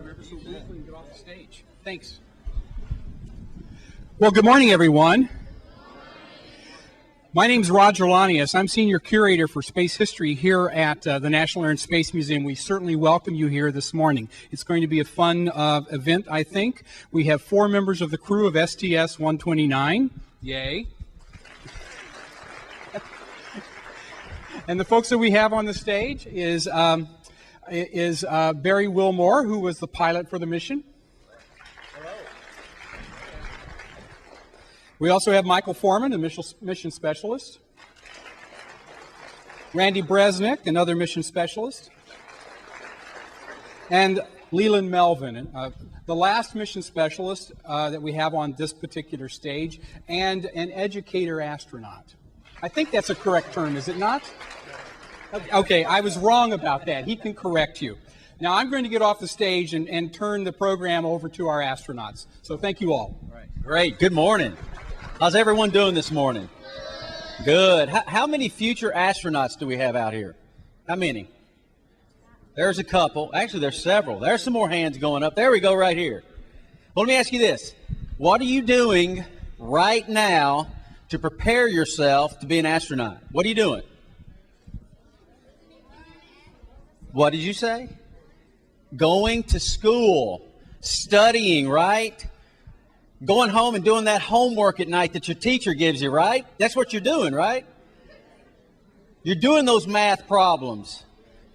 ever so briefly and get off the stage. Thanks. Well, good morning, everyone. My name is Roger Lanius. I'm Senior Curator for Space History here at the National Air and Space Museum. We certainly welcome you here this morning. It's going to be a fun event, I think. We have 4 members of the crew of STS-129. Yay. And the folks that we have on the stage is Barry Wilmore, who was the pilot for the mission. Hello. We also have Michael Foreman, a mission specialist. Randy Bresnik, another mission specialist. And Leland Melvin, the last mission specialist that we have on this particular stage, and an educator astronaut. I think that's a correct term, is it not? Okay, I was wrong about that. He can correct you. Now I'm going to get off the stage and turn the program over to our astronauts. So thank you all. All right. Great. Good morning. How's everyone doing this morning? Good. How many future astronauts do we have out here? How many? There's a couple. Actually, there's several. There's some more hands going up. There we go right here. Well, let me ask you this. What are you doing right now to prepare yourself to be an astronaut? What are you doing? What did you say? Going to school, studying, right? Going home and doing that homework at night that your teacher gives you, right? That's what you're doing, right? You're doing those math problems.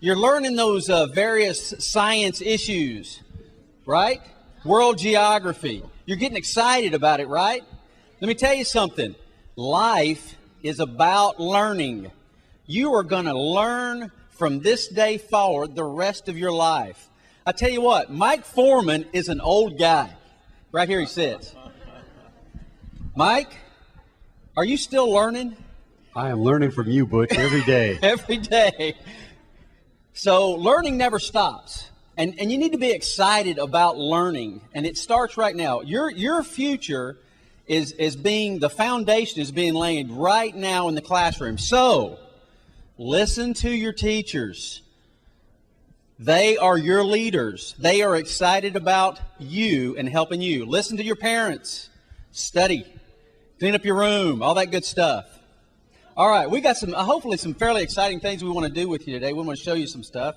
You're learning those various science issues, right? World geography. You're getting excited about it, right? Let me tell you something. Life is about learning. You are going to learn from this day forward the rest of your life. I tell you what, Mike Foreman is an old guy. Right here he sits. Mike, are you still learning? I am learning from you, Butch, every day. Every day. So learning never stops. And you need to be excited about learning. And it starts right now. Your future is being, the foundation is being laid right now in the classroom. So listen to your teachers. They are your leaders. They are excited about you and helping you. Listen to your parents. Study. Clean up your room. All that good stuff. All right, we got some, hopefully some fairly exciting things we want to do with you today. We want to show you some stuff.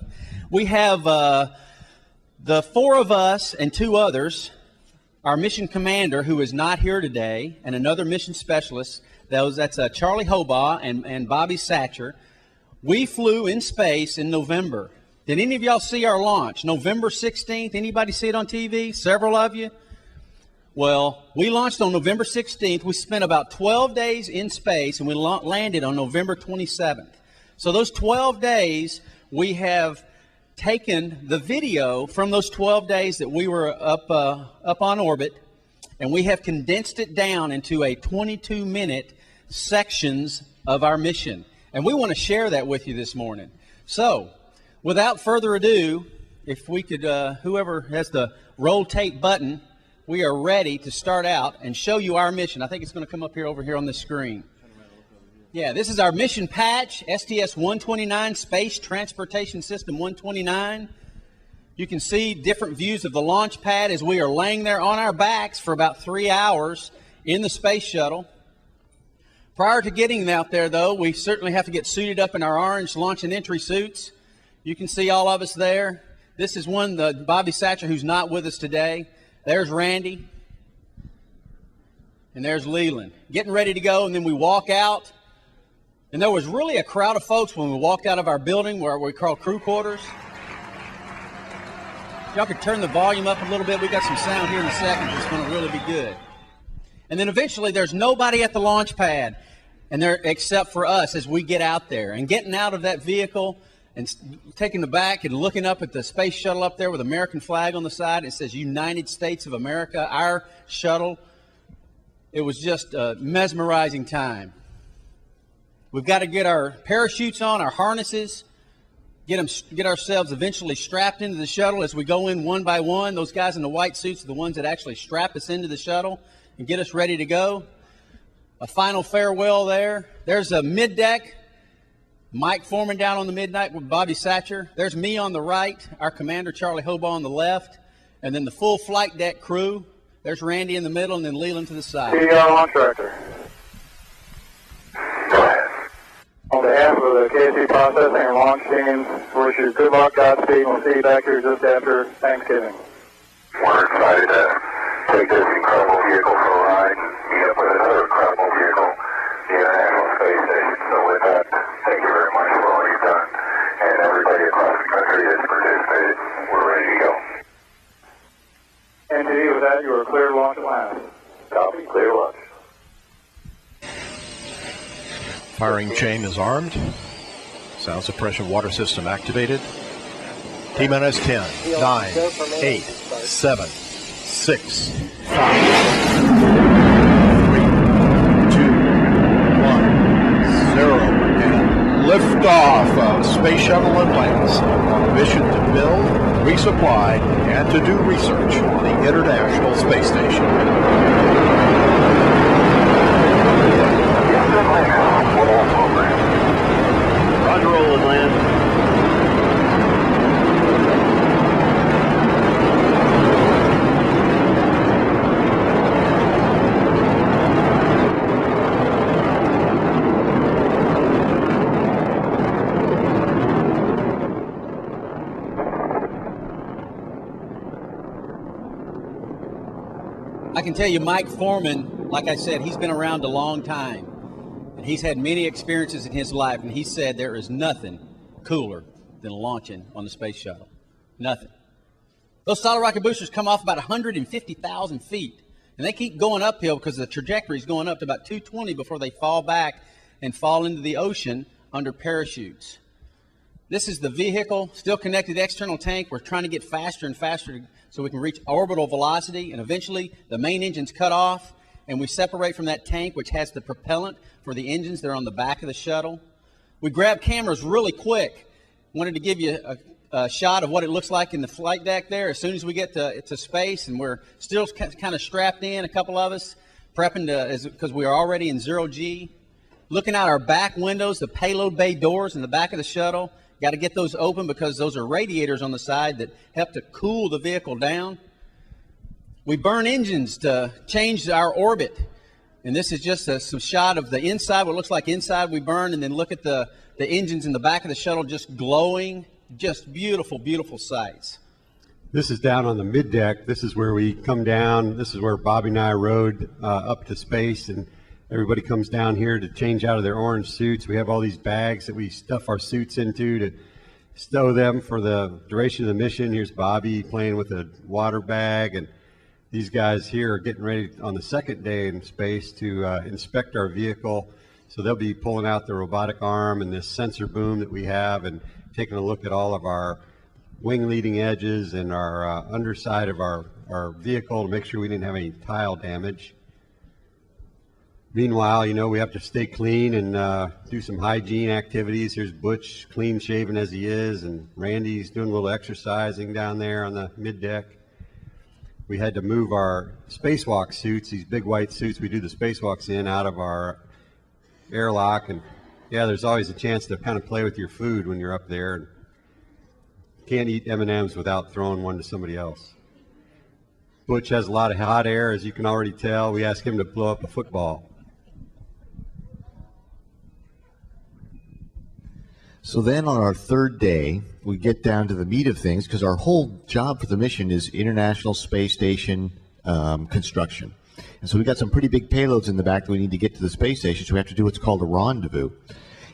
We have the 4 of us and 2 others, our mission commander who is not here today, and another mission specialist. That's Charlie Hobaugh and Bobby Satcher. We flew in space in November. Did any of y'all see our launch? November 16th. Anybody see it on TV? Several of you? Well, we launched on November 16th. We spent about 12 days in space, and we landed on November 27th. So those 12 days, we have taken the video from those 12 days that we were up on orbit, and we have condensed it down into a 22-minute sections of our mission. And we want to share that with you this morning. So, without further ado, if we could, whoever has the roll tape button, we are ready to start out and show you our mission. I think it's going to come up here over here on the screen. Yeah, this is our mission patch, STS-129, Space Transportation System 129. You can see different views of the launch pad as we are laying there on our backs for about 3 hours in the space shuttle. Prior to getting out there, though, we certainly have to get suited up in our orange launch and entry suits. You can see all of us there. This is Bobby Satcher, who's not with us today. There's Randy. And there's Leland. Getting ready to go, and then we walk out. And there was really a crowd of folks when we walked out of our building where we call crew quarters. Y'all could turn the volume up a little bit. We got some sound here in a second. It's going to really be good. And then eventually there's nobody at the launch pad except for us as we get out there. And getting out of that vehicle and taking the back and looking up at the space shuttle up there with American flag on the side. It says United States of America, our shuttle. It was just a mesmerizing time. We've got to get our parachutes on, our harnesses, get ourselves eventually strapped into the shuttle as we go in one by one. Those guys in the white suits are the ones that actually strap us into the shuttle and get us ready to go. A final farewell there. There's a mid-deck. Mike Foreman down on the midnight with Bobby Satcher. There's me on the right, our commander Charlie Hobaugh on the left. and then the full flight deck crew. There's Randy in the middle, and then Leland to the side. TDR launch director. On behalf of the KSC processing and launch teams, wish you good luck, Godspeed, and we'll see you back here just after Thanksgiving. We're excited to take this incredible vehicle for a ride and meet up with another incredible vehicle, the International Space Station. So with that, thank you very much for all you've done, and everybody across the country that's participated. We're ready to go. NTD, with that, you are clear to launch Atlanta. Copy, clear to launch. Firing chain is armed. Sound suppression water system activated. T-minus 10, 9, 8, 7, 6, 5, 3, 2, 1, 0, and liftoff of Space Shuttle Atlantis on a mission to build, resupply, and to do research on the International Space Station. Roger, roll, Atlanta. I can tell you, Mike Foreman, like I said, he's been around a long time. And he's had many experiences in his life, and he said there is nothing cooler than launching on the space shuttle. Nothing. Those solid rocket boosters come off about 150,000 feet, and they keep going uphill because the trajectory is going up to about 220 before they fall back and fall into the ocean under parachutes. This is the vehicle, still connected to the external tank. We're trying to get faster and faster so we can reach orbital velocity, and eventually the main engine's cut off, and we separate from that tank, which has the propellant for the engines that are on the back of the shuttle. We grab cameras really quick. Wanted to give you a shot of what it looks like in the flight deck there as soon as we get to space, and we're still kind of strapped in, a couple of us, prepping because we are already in 0G. Looking out our back windows, the payload bay doors in the back of the shuttle. Got to get those open because those are radiators on the side that help to cool the vehicle down. We burn engines to change our orbit. And this is just some shot of the inside, what looks like inside we burn, and then look at the engines in the back of the shuttle just glowing. Just beautiful, beautiful sights. This is down on the mid-deck. This is where we come down. This is where Bobby and I rode up to space, and everybody comes down here to change out of their orange suits. We have all these bags that we stuff our suits into to stow them for the duration of the mission. Here's Bobby playing with a water bag, and these guys here are getting ready on the second day in space to inspect our vehicle. So they'll be pulling out the robotic arm and this sensor boom that we have and taking a look at all of our wing leading edges and our underside of our vehicle to make sure we didn't have any tile damage. Meanwhile, you know, we have to stay clean and do some hygiene activities. Here's Butch, clean shaven as he is, and Randy's doing a little exercising down there on the mid-deck. We had to move our spacewalk suits, these big white suits we do the spacewalks in, out of our airlock. And yeah, there's always a chance to kind of play with your food when you're up there. And can't eat M&Ms without throwing one to somebody else. Butch has a lot of hot air, as you can already tell. We asked him to blow up a football. So then on our third day, we get down to the meat of things because our whole job for the mission is International Space Station construction. And so we got some pretty big payloads in the back that we need to get to the space station, so we have to do what's called a rendezvous.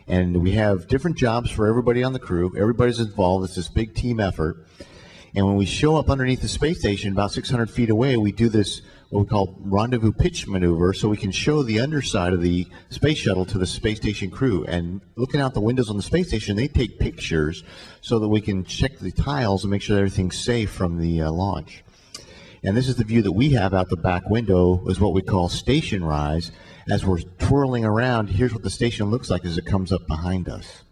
And we have different jobs for everybody on the crew. Everybody's involved. It's this big team effort. And when we show up underneath the space station about 600 feet away, we do this, what we call rendezvous pitch maneuver, so we can show the underside of the space shuttle to the space station crew. And looking out the windows on the space station, they take pictures so that we can check the tiles and make sure everything's safe from the launch. And this is the view that we have out the back window, is what we call station rise. As we're twirling around, here's what the station looks like as it comes up behind us.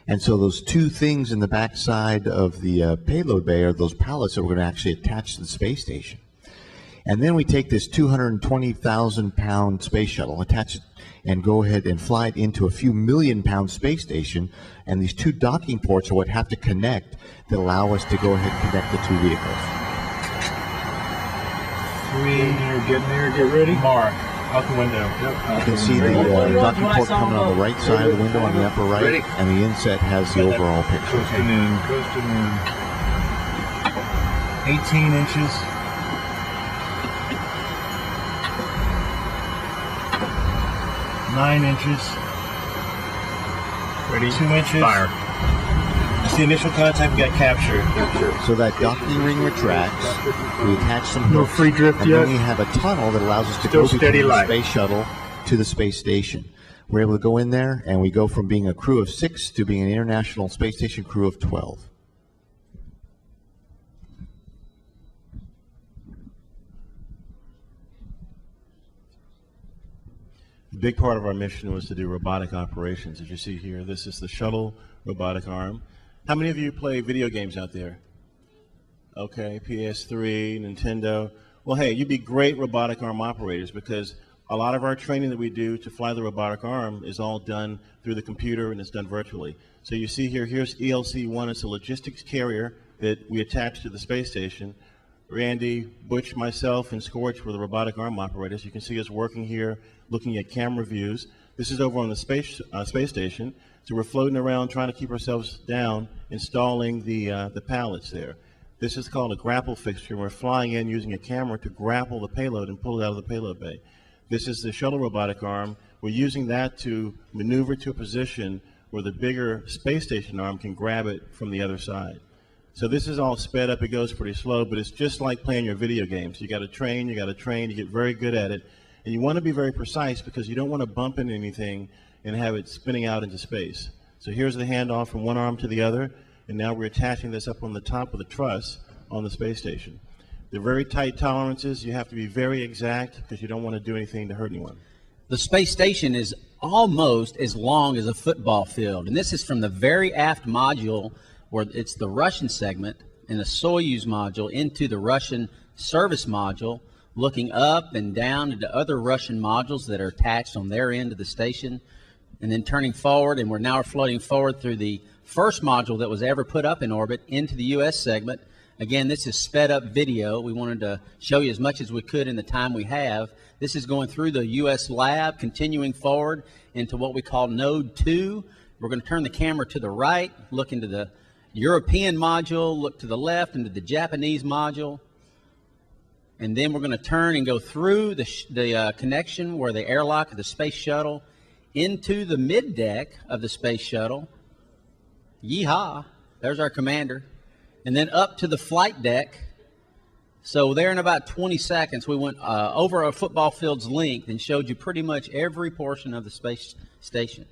And so those two things in the back side of the payload bay are those pallets that we're going to actually attach to the space station. And then we take this 220,000-pound space shuttle, attach it, and go ahead and fly it into a few million-pound space station. And these two docking ports are what have to connect that allow us to go ahead and connect the two vehicles. 3, getting there, get ready. Mark, out the window. You can see the docking port coming on the right side of the window on the upper right, and the inset has the overall picture. Coasting in. 18 inches. 9 inches. Ready? 2 inches. Fire. That's the initial contact. We got captured. So that docking ring retracts. We attach some hooks. No free drift and yet. then we have a tunnel that allows us to Still go steady between the light. space shuttle to the space station. We're able to go in there, and we go from being a crew of 6 to being an International Space Station crew of 12. A big part of our mission was to do robotic operations. As you see here, this is the shuttle robotic arm. How many of you play video games out there? Okay, PS3, Nintendo. Well, hey, you'd be great robotic arm operators because a lot of our training that we do to fly the robotic arm is all done through the computer and it's done virtually. So you see here, here's ELC-1. It's a logistics carrier that we attach to the space station. Randy, Butch, myself, and Scorch were the robotic arm operators. You can see us working here, looking at camera views. This is over on the space station. So we're floating around trying to keep ourselves down, installing the pallets there. This is called a grapple fixture. We're flying in using a camera to grapple the payload and pull it out of the payload bay. This is the shuttle robotic arm. We're using that to maneuver to a position where the bigger space station arm can grab it from the other side. So this is all sped up. It goes pretty slow, but it's just like playing your video games. You got to train, you get very good at it. And you want to be very precise because you don't want to bump into anything and have it spinning out into space. So here's the handoff from one arm to the other, and now we're attaching this up on the top of the truss on the space station. They're very tight tolerances. You have to be very exact because you don't want to do anything to hurt anyone. The space station is almost as long as a football field, and this is from the very aft module where it's the Russian segment and the Soyuz module into the Russian service module, looking up and down into other Russian modules that are attached on their end of the station, and then turning forward, and we're now floating forward through the first module that was ever put up in orbit into the U.S. segment. Again, this is sped up video. We wanted to show you as much as we could in the time we have. This is going through the U.S. lab, continuing forward into what we call Node 2. We're going to turn the camera to the right, look into the European module, look to the left into the Japanese module, and then we're going to turn and go through the connection where the airlock of the space shuttle into the middeck of the space shuttle. Yeehaw! There's our commander. And then up to the flight deck. So there in about 20 seconds, we went over a football field's length and showed you pretty much every portion of the space station.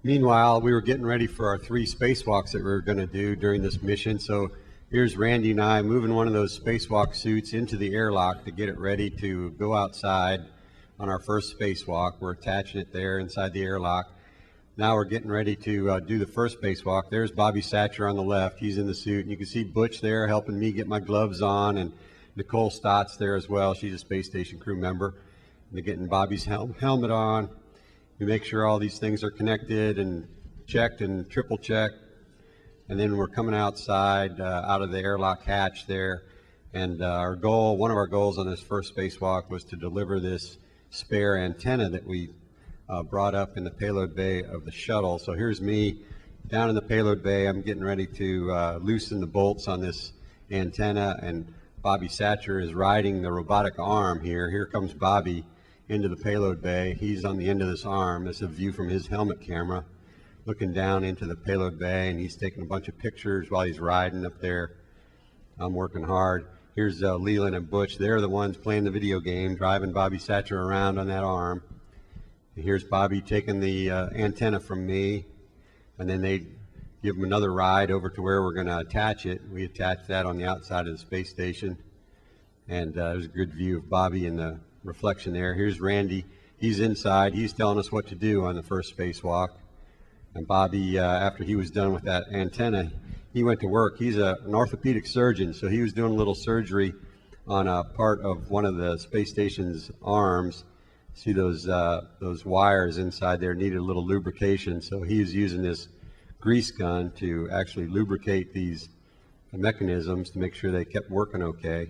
Meanwhile, we were getting ready for our 3 spacewalks that we were going to do during this mission. So here's Randy and I moving one of those spacewalk suits into the airlock to get it ready to go outside on our first spacewalk. We're attaching it there inside the airlock. Now we're getting ready to do the first spacewalk. There's Bobby Satcher on the left. He's in the suit. And you can see Butch there helping me get my gloves on, and Nicole Stott's there as well. She's a space station crew member. And they're getting Bobby's helmet on. We make sure all these things are connected and checked and triple checked. And then we're coming outside out of the airlock hatch there. And one of our goals on this first spacewalk was to deliver this spare antenna that we brought up in the payload bay of the shuttle. So here's me down in the payload bay. I'm getting ready to loosen the bolts on this antenna, and Bobby Satcher is riding the robotic arm here. Here comes Bobby into the payload bay. He's on the end of this arm. This is a view from his helmet camera, looking down into the payload bay, and he's taking a bunch of pictures while he's riding up there. I'm working hard. Here's Leland and Butch. They're the ones playing the video game, driving Bobby Satcher around on that arm. And here's Bobby taking the antenna from me, and then they give him another ride over to where we're going to attach it. We attach that on the outside of the space station, and there's a good view of Bobby in the reflection there. Here's Randy. He's inside. He's telling us what to do on the first spacewalk. And Bobby, after he was done with that antenna, he went to work. He's an orthopedic surgeon, so he was doing a little surgery on a part of one of the space station's arms. See those wires inside there needed a little lubrication, so he was using this grease gun to actually lubricate these mechanisms to make sure they kept working okay.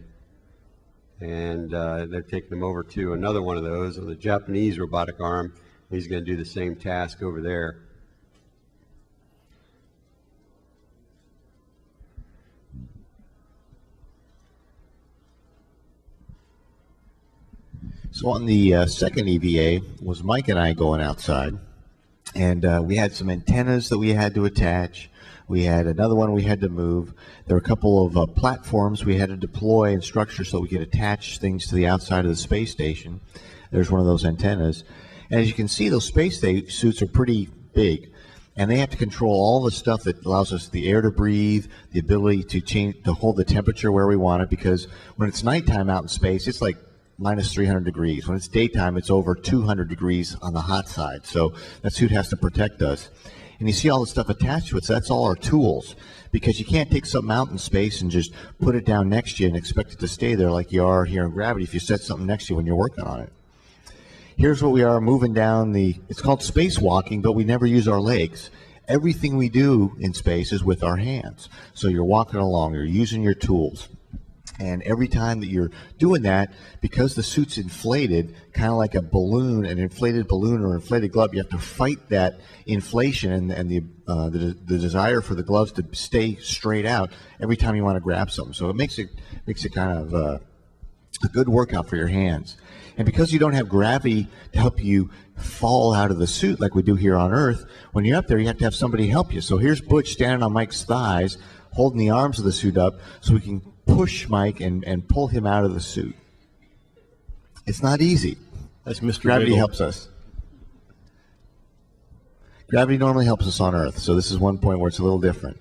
And they're taking them over to another one of those, the Japanese robotic arm. He's going to do the same task over there. So on the second EVA was Mike and I going outside, and we had some antennas that we had to attach. We had another one we had to move. There were a couple of platforms we had to deploy and structure so we could attach things to the outside of the space station. There's one of those antennas. And as you can see, those space suits are pretty big, and they have to control all the stuff that allows us the air to breathe, the ability to hold the temperature where we want it, because when it's nighttime out in space, it's like minus 300 degrees. When it's daytime, it's over 200 degrees on the hot side. So that suit has to protect us. And you see all the stuff attached to it, so that's all our tools. Because you can't take something out in space and just put it down next to you and expect it to stay there like you are here in gravity if you set something next to you when you're working on it. Here's what we are moving down it's called spacewalking, but we never use our legs. Everything we do in space is with our hands. So you're walking along, you're using your tools. And every time that you're doing that, because the suit's inflated, kind of like a balloon, an inflated balloon or inflated glove, you have to fight that inflation and the desire for the gloves to stay straight out every time you want to grab something. So it makes it kind of a good workout for your hands. And because you don't have gravity to help you fall out of the suit like we do here on Earth, when you're up there, you have to have somebody help you. So here's Butch standing on Mike's thighs, holding the arms of the suit up so we can push Mike and pull him out of the suit. It's not easy. That's Mr. Gravity Wiggle. helps us. Gravity normally helps us on Earth, so this is one point where it's a little different.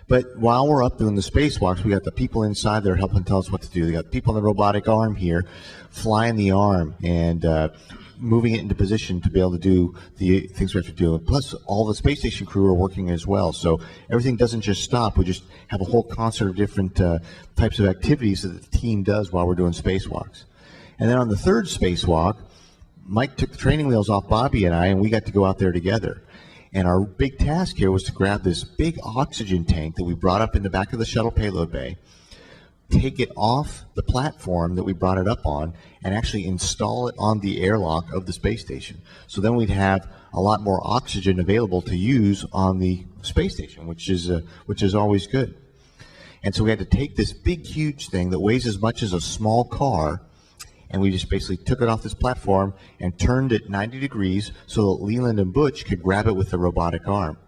But while we're up doing the spacewalks, we got the people inside there helping tell us what to do. We got the people in the robotic arm here flying the arm and moving it into position to be able to do the things we have to do. Plus, all the space station crew are working as well. So everything doesn't just stop. We just have a whole concert of different types of activities that the team does while we're doing spacewalks. And then on the third spacewalk, Mike took the training wheels off Bobby and I, and we got to go out there together. And our big task here was to grab this big oxygen tank that we brought up in the back of the shuttle payload bay, take it off the platform that we brought it up on, and actually install it on the airlock of the space station. So then we'd have a lot more oxygen available to use on the space station, which is always good. And so we had to take this big, huge thing that weighs as much as a small car, and we just basically took it off this platform and turned it 90 degrees so that Leland and Butch could grab it with the robotic arm.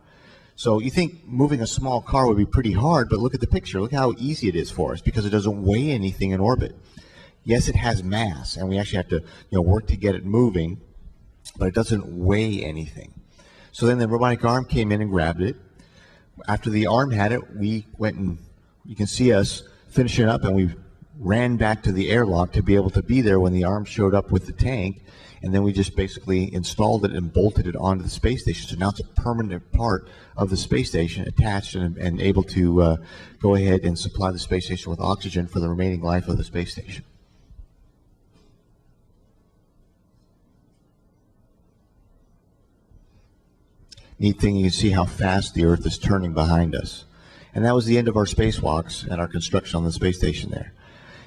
So you think moving a small car would be pretty hard, but look at the picture. Look how easy it is for us because it doesn't weigh anything in orbit. Yes, it has mass, and we actually have to work to get it moving, but it doesn't weigh anything. So then the robotic arm came in and grabbed it. After the arm had it, we went and you can see us finishing up, and we ran back to the airlock to be able to be there when the arm showed up with the tank, and then we just basically installed it and bolted it onto the space station. So now it's a permanent part of the space station, attached and able to go ahead and supply the space station with oxygen for the remaining life of the space station. Neat thing, you can see how fast the Earth is turning behind us. And that was the end of our spacewalks and our construction on the space station there.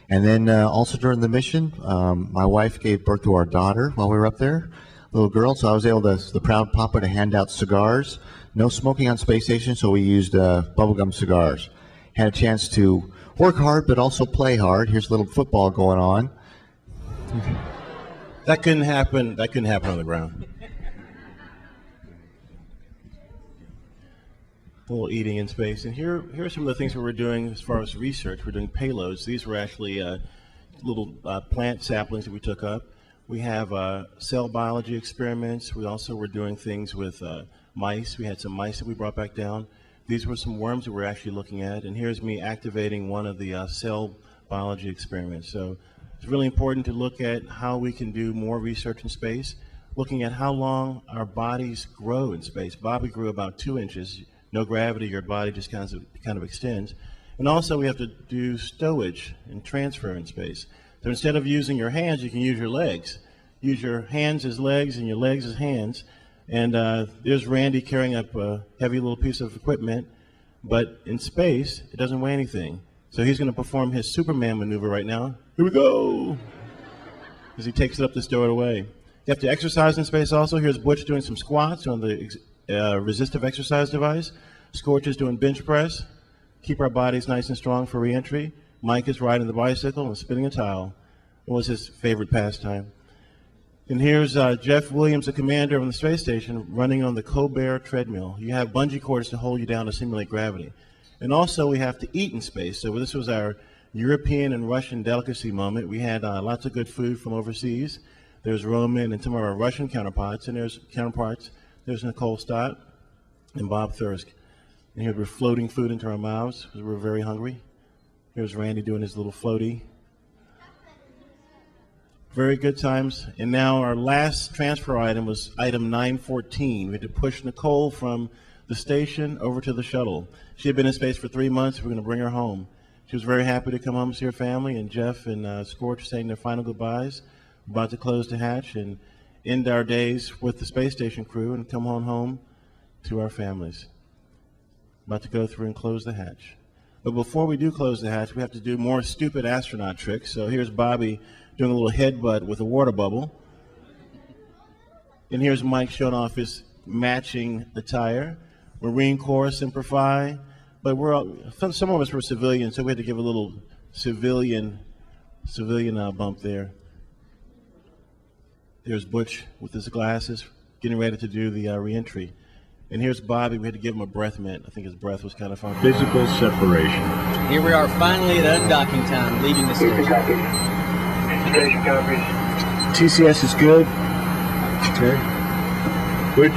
And then also during the mission, my wife gave birth to our daughter while we were up there, little girl. So I was able to, the proud papa, to hand out cigars. No smoking on space station, so we used bubblegum cigars. Had a chance to work hard, but also play hard. Here's a little football going on. That couldn't happen. That couldn't happen on the ground. A little eating in space. And here are some of the things that we're doing as far as research. We're doing payloads. These were actually little plant saplings that we took up. We have cell biology experiments. We also were doing things with mice. We had some mice that we brought back down. These were some worms that we're actually looking at. And here's me activating one of the cell biology experiments. So it's really important to look at how we can do more research in space, looking at how long our bodies grow in space. Bobby grew about 2 inches. No gravity, your body just kind of extends. And also we have to do stowage and transfer in space. So instead of using your hands, you can use your legs. Use your hands as legs and your legs as hands. And there's Randy carrying up a heavy little piece of equipment. But in space, it doesn't weigh anything. So he's going to perform his Superman maneuver right now. Here we go! As he takes it up to stow it away. You have to exercise in space also. Here's Butch doing some squats on the resistive exercise device. Scorch is doing bench press. Keep our bodies nice and strong for re-entry. Mike is riding the bicycle and spinning a towel. What was his favorite pastime? And here's Jeff Williams, the commander of the space station, running on the Colbert treadmill. You have bungee cords to hold you down to simulate gravity. And also we have to eat in space. So this was our European and Russian delicacy moment. We had lots of good food from overseas. There's Roman and some of our Russian counterparts. And there's Nicole Stott and Bob Thirsk. And here we're floating food into our mouths because we're very hungry. Here's Randy doing his little floaty. Very good times. And now our last transfer item was item 914. We had to push Nicole from the station over to the shuttle. She had been in space for 3 months. We're going to bring her home. She was very happy to come home to see her family, and Jeff and Scorch saying their final goodbyes. We're about to close the hatch and end our days with the space station crew and come on home to our families. About to go through and close the hatch. But before we do close the hatch, we have to do more stupid astronaut tricks. So here's Bobby doing a little headbutt with a water bubble. And here's Mike showing off his matching attire. Marine Corps, Semper Fi. But some of us were civilians, so we had to give a little civilian bump there. There's Butch with his glasses, getting ready to do the re-entry. And here's Bobby. We had to give him a breath mint. I think his breath was kind of funny. Physical separation. Here we are finally at undocking time, leaving the station. TCS is good. Okay.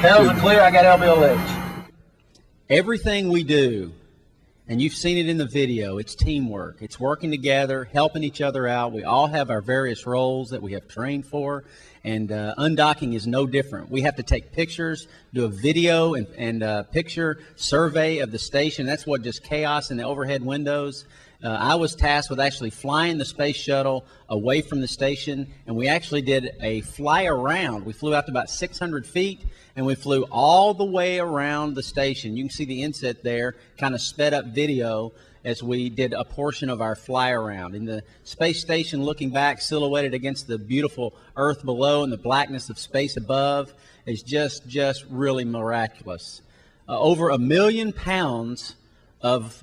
Barrels are clear. I got LBLH. Everything we do, and you've seen it in the video, it's teamwork. It's working together, helping each other out. We all have our various roles that we have trained for, and undocking is no different. We have to take pictures, do a video and picture survey of the station. That's what just chaos in the overhead windows. I was tasked with actually flying the space shuttle away from the station, and we actually did a fly around. We flew out to about 600 feet, and we flew all the way around the station. You can see the inset there, kind of sped up video as we did a portion of our fly around. In the space station, looking back, silhouetted against the beautiful Earth below and the blackness of space above, is just really miraculous. Over 1 million pounds of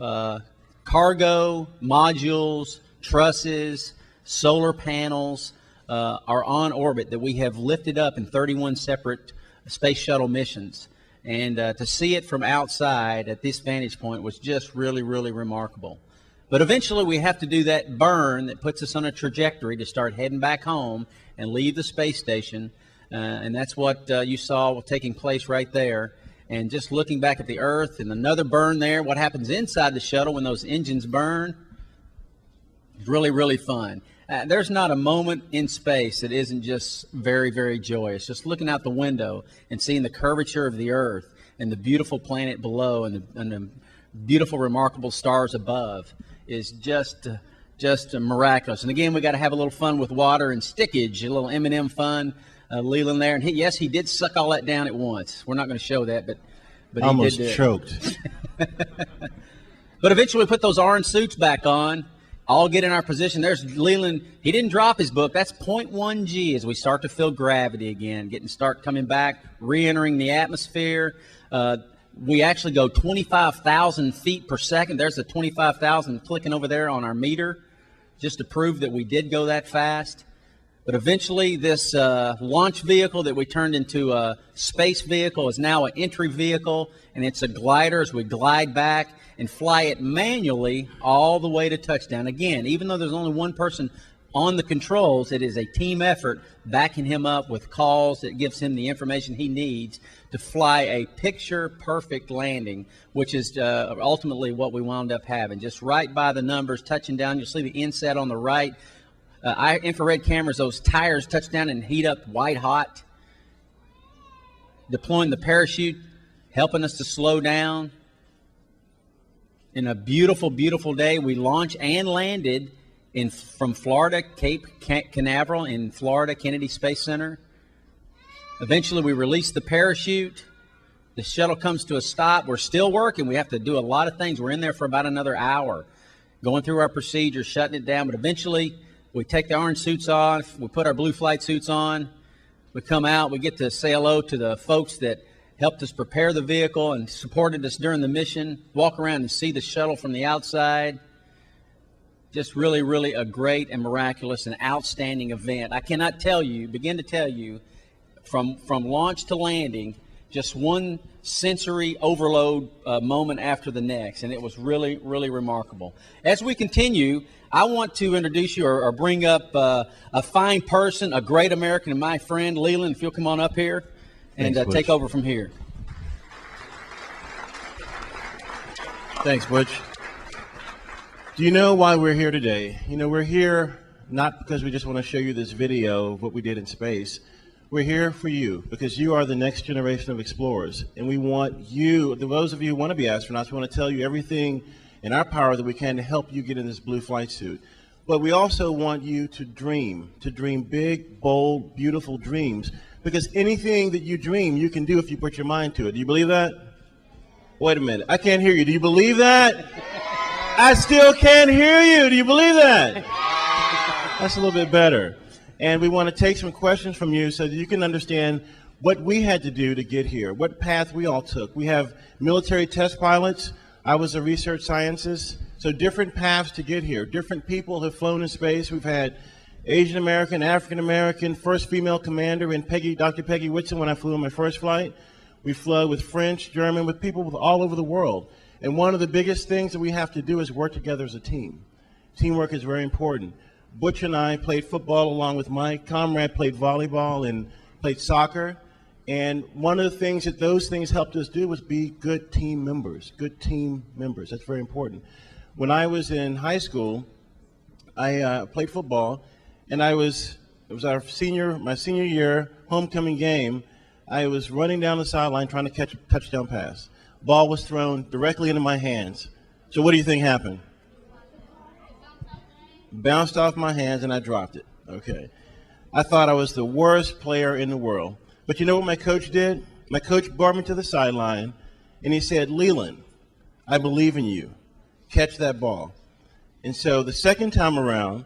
cargo, modules, trusses, solar panels are on orbit that we have lifted up in 31 separate space shuttle missions. And to see it from outside at this vantage point was just really remarkable. But eventually we have to do that burn that puts us on a trajectory to start heading back home and leave the space station. And that's what you saw taking place right there. And just looking back at the Earth and another burn there, what happens inside the shuttle when those engines burn is really fun. There's not a moment in space that isn't just very joyous. Just looking out the window and seeing the curvature of the Earth and the beautiful planet below and the beautiful, remarkable stars above is just miraculous. And again, we got to have a little fun with water and stickage, a little M&M fun. Leland there, and yes, he did suck all that down at once. We're not going to show that, but he almost did choked. But eventually we put those orange suits back on, all get in our position. There's Leland. He didn't drop his book. That's 0.1 G as we start to feel gravity again, start coming back, re-entering the atmosphere. We actually go 25,000 feet per second. There's the 25,000 clicking over there on our meter just to prove that we did go that fast. But eventually this launch vehicle that we turned into a space vehicle is now an entry vehicle, and it's a glider as we glide back and fly it manually all the way to touchdown. Again, even though there's only one person on the controls, it is a team effort backing him up with calls that gives him the information he needs to fly a picture-perfect landing, which is ultimately what we wound up having. Just right by the numbers, touching down. You'll see the inset on the right. Infrared cameras, those tires touch down and heat up white hot. Deploying the parachute, helping us to slow down. in a beautiful, beautiful day. We launched and landed from Florida, Cape Canaveral in Florida, Kennedy Space Center. Eventually, we released the parachute. The shuttle comes to a stop. We're still working. We have to do a lot of things. We're in there for about another hour, going through our procedures, shutting it down. But eventually, we take the orange suits off. We put our blue flight suits on. We come out. We get to say hello to the folks that helped us prepare the vehicle and supported us during the mission, walk around and see the shuttle from the outside. Just really, really a great and miraculous and outstanding event. I cannot begin to tell you, from launch to landing, just one sensory overload moment after the next, and it was really, really remarkable. As we continue, I want to introduce you or bring up a fine person, a great American, and my friend, Leland, if you'll come on up here and take over from here. Thanks, Butch. Do you know why we're here today? You know, we're here not because we just want to show you this video of what we did in space. We're here for you because you are the next generation of explorers, and we want you, those of you who want to be astronauts, we want to tell you everything in our power that we can to help you get in this blue flight suit. But we also want you to dream big, bold, beautiful dreams, because anything that you dream, you can do if you put your mind to it. Do you believe that? Wait a minute. I can't hear you. Do you believe that? I still can't hear you. Do you believe that? That's a little bit better. And we want to take some questions from you so that you can understand what we had to do to get here, what path we all took. We have military test pilots. I was a research scientist. So different paths to get here. Different people have flown in space. We've had Asian American, African American, first female commander in Dr. Peggy Whitson when I flew on my first flight. We flew with French, German, with people all over the world. And one of the biggest things that we have to do is work together as a team. Teamwork is very important. Butch and I played football along with Mike. Comrade played volleyball and played soccer. And one of the things that those things helped us do was be good team members. Good team members. That's very important. When I was in high school, I played football, and it was my senior year homecoming game. I was running down the sideline trying to catch a touchdown pass. Ball was thrown directly into my hands. So what do you think happened? Bounced off my hands and I dropped it. Okay. I thought I was the worst player in the world. But you know what my coach did? My coach brought me to the sideline and he said, "Leland, I believe in you. Catch that ball." And so the second time around,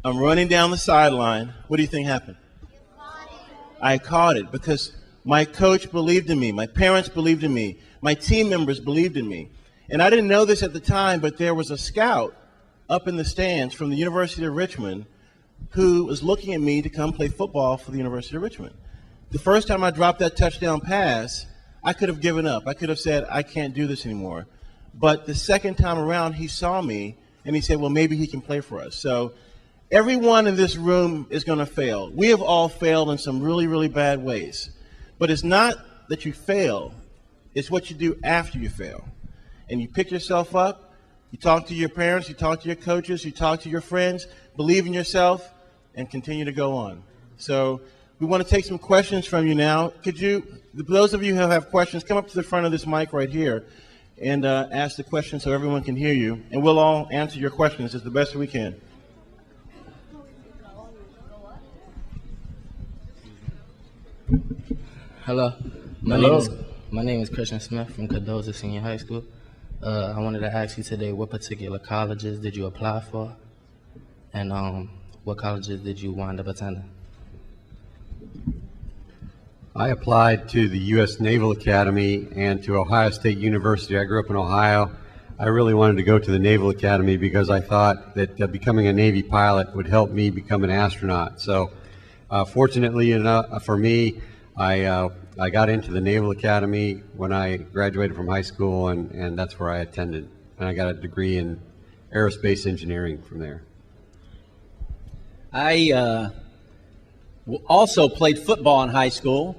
I'm running down the sideline. What do you think happened? I caught it because my coach believed in me. My parents believed in me. My team members believed in me. And I didn't know this at the time, but there was a scout up in the stands from the University of Richmond who was looking at me to come play football for the University of Richmond. The first time I dropped that touchdown pass, I could have given up. I could have said, I can't do this anymore. But the second time around, he saw me and he said, well, maybe he can play for us. So everyone in this room is going to fail. We have all failed in some really, really bad ways. But it's not that you fail. It's what you do after you fail. And you pick yourself up, you talk to your parents, you talk to your coaches, you talk to your friends, believe in yourself, and continue to go on. So we want to take some questions from you now. Could you, those of you who have questions, come up to the front of this mic right here and ask the question so everyone can hear you. And we'll all answer your questions as the best we can. Hello. My name is Christian Smith from Cardozo Senior High School. I wanted to ask you today, what particular colleges did you apply for? And what colleges did you wind up attending? I applied to the U.S. Naval Academy and to Ohio State University. I grew up in Ohio. I really wanted to go to the Naval Academy because I thought that becoming a Navy pilot would help me become an astronaut. So fortunately enough for me, I got into the Naval Academy when I graduated from high school, and that's where I attended. And I got a degree in aerospace engineering from there. I also played football in high school,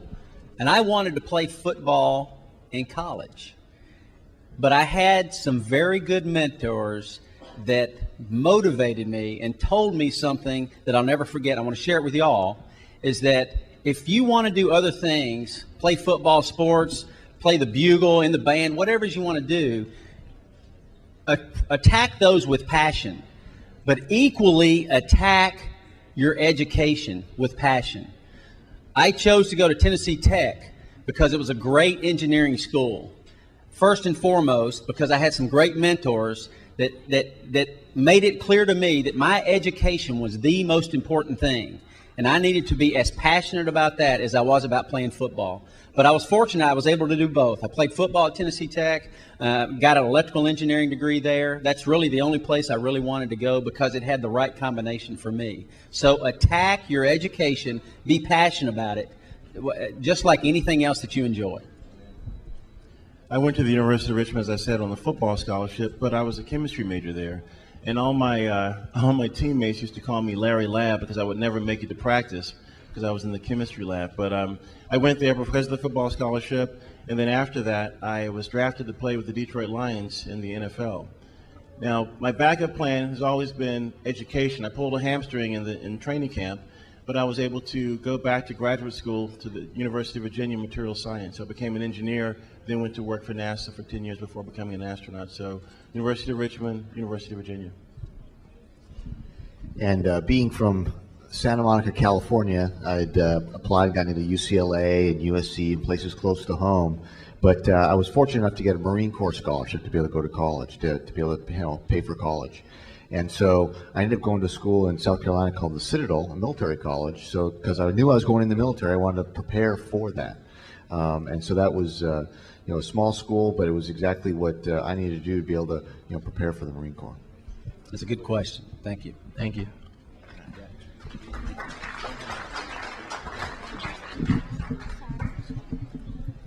and I wanted to play football in college. But I had some very good mentors that motivated me and told me something that I'll never forget. I want to share it with you all, is that if you want to do other things, play football, sports, play the bugle in the band, whatever you want to do, attack those with passion, but equally attack your education with passion. I chose to go to Tennessee Tech because it was a great engineering school. First and foremost, because I had some great mentors that made it clear to me that my education was the most important thing. And I needed to be as passionate about that as I was about playing football. But I was fortunate I was able to do both. I played football at Tennessee Tech, got an electrical engineering degree there. That's really the only place I really wanted to go because it had the right combination for me. So attack your education, be passionate about it, just like anything else that you enjoy. I went to the University of Richmond, as I said, on a football scholarship, but I was a chemistry major there. And all my teammates used to call me Larry Lab because I would never make it to practice because I was in the chemistry lab. But I went there because of the football scholarship, and then after that, I was drafted to play with the Detroit Lions in the NFL. Now, my backup plan has always been education. I pulled a hamstring in training camp, but I was able to go back to graduate school to the University of Virginia Material Science. I became an engineer, then went to work for NASA for 10 years before becoming an astronaut. So University of Richmond, University of Virginia. And being from Santa Monica, California, I'd applied, gotten into UCLA and USC and places close to home. But I was fortunate enough to get a Marine Corps scholarship to be able to go to college, to be able to pay for college. And so I ended up going to school in South Carolina called the Citadel, a military college. So because I knew I was going in the military, I wanted to prepare for that. And so that was a small school, but it was exactly what I needed to do to be able to prepare for the Marine Corps. That's a good question. Thank you. Thank you.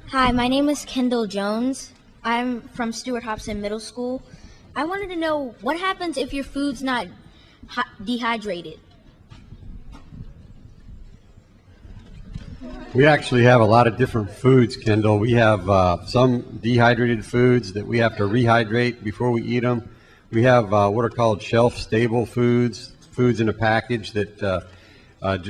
Hi, my name is Kendall Jones. I'm from Stuart Hobson Middle School. I wanted to know what happens if your food's not dehydrated. We actually have a lot of different foods, Kendall. We have some dehydrated foods that we have to rehydrate before we eat them. We have what are called shelf-stable foods in a package that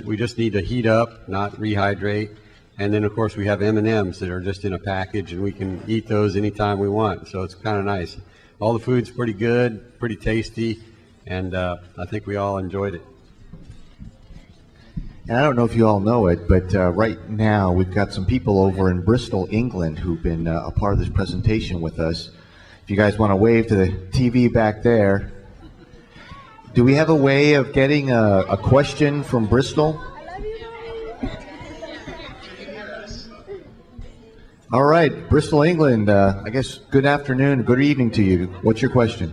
we just need to heat up, not rehydrate. And then, of course, we have M&Ms that are just in a package, and we can eat those anytime we want. So it's kind of nice. All the food's pretty good, pretty tasty, and I think we all enjoyed it. And I don't know if you all know it, but right now we've got some people over in Bristol, England, who've been a part of this presentation with us. If you guys want to wave to the TV back there. Do we have a way of getting a question from Bristol? All right, Bristol, England, I guess good afternoon, good evening to you. What's your question?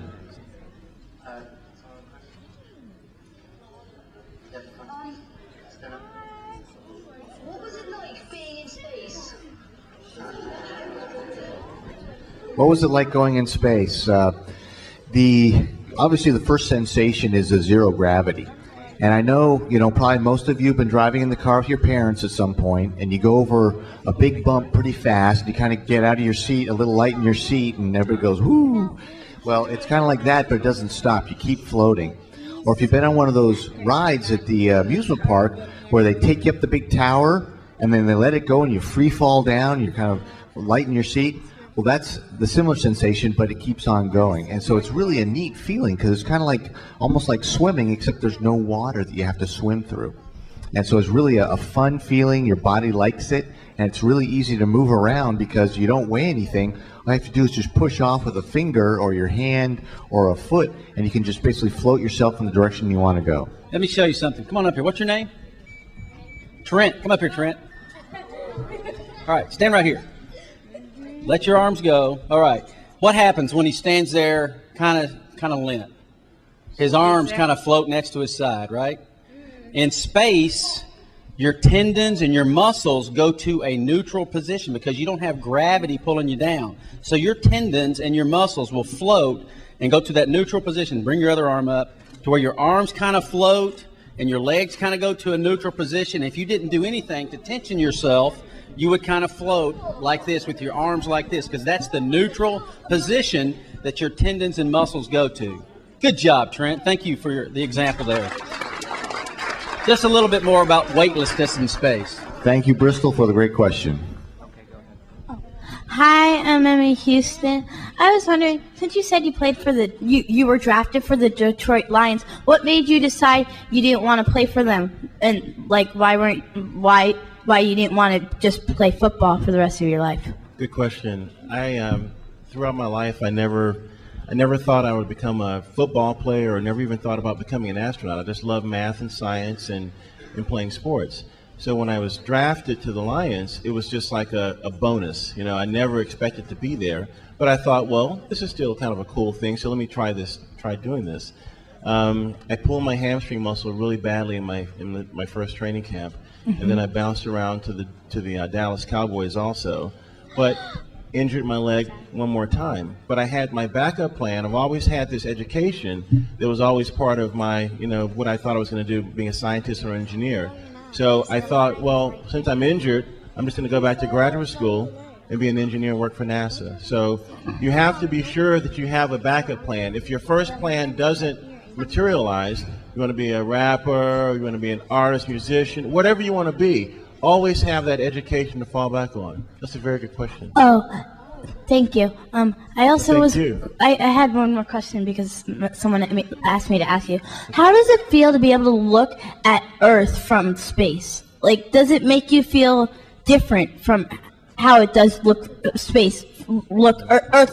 What was it like going in space? Obviously the first sensation is the zero gravity. And I know, probably most of you have been driving in the car with your parents at some point, and you go over a big bump pretty fast, and you kind of get out of your seat, a little light in your seat, and everybody goes, whoo! Well, it's kind of like that, but it doesn't stop. You keep floating. Or if you've been on one of those rides at the amusement park where they take you up the big tower, and then they let it go, and you free fall down, you're kind of light in your seat. Well, that's the similar sensation, but it keeps on going. And so it's really a neat feeling because it's kind of like, almost like swimming, except there's no water that you have to swim through. And so it's really a fun feeling. Your body likes it, and it's really easy to move around because you don't weigh anything. All you have to do is just push off with a finger or your hand or a foot, and you can just basically float yourself in the direction you want to go. Let me show you something. Come on up here. What's your name? Trent. Come up here, Trent. All right, stand right here. Let your arms go. All right. What happens when he stands there kind of limp? His arms kind of float next to his side, right? In space, your tendons and your muscles go to a neutral position because you don't have gravity pulling you down. So your tendons and your muscles will float and go to that neutral position. Bring your other arm up to where your arms kind of float and your legs kind of go to a neutral position. If you didn't do anything to tension yourself, you would kind of float like this with your arms like this because that's the neutral position that your tendons and muscles go to. Good job, Trent. Thank you for the example there. Just a little bit more about weightlessness in space. Thank you, Bristol, for the great question. Hi, I'm Emmy Houston. I was wondering, since you said you played for you were drafted for the Detroit Lions, what made you decide you didn't want to play for them, and like why you didn't want to just play football for the rest of your life? Good question. Throughout my life, I never thought I would become a football player, or never even thought about becoming an astronaut. I just love math and science and playing sports. So when I was drafted to the Lions, it was just like a bonus. You know, I never expected to be there, but I thought, well, this is still kind of a cool thing, so let me try doing this. I pulled my hamstring muscle really badly in my first training camp, and then I bounced around to the Dallas Cowboys also, but injured my leg one more time. But I had my backup plan. I've always had this education that was always part of my, what I thought I was going to do, being a scientist or an engineer. So I thought, well, since I'm injured, I'm just going to go back to graduate school and be an engineer and work for NASA. So you have to be sure that you have a backup plan. If your first plan doesn't materialize, you want to be a rapper, you want to be an artist, musician, whatever you want to be, always have that education to fall back on. That's a very good question. Oh, thank you. I also I had one more question because someone asked me to ask you. How does it feel to be able to look at Earth from space? Like, does it make you feel different from how it does Earth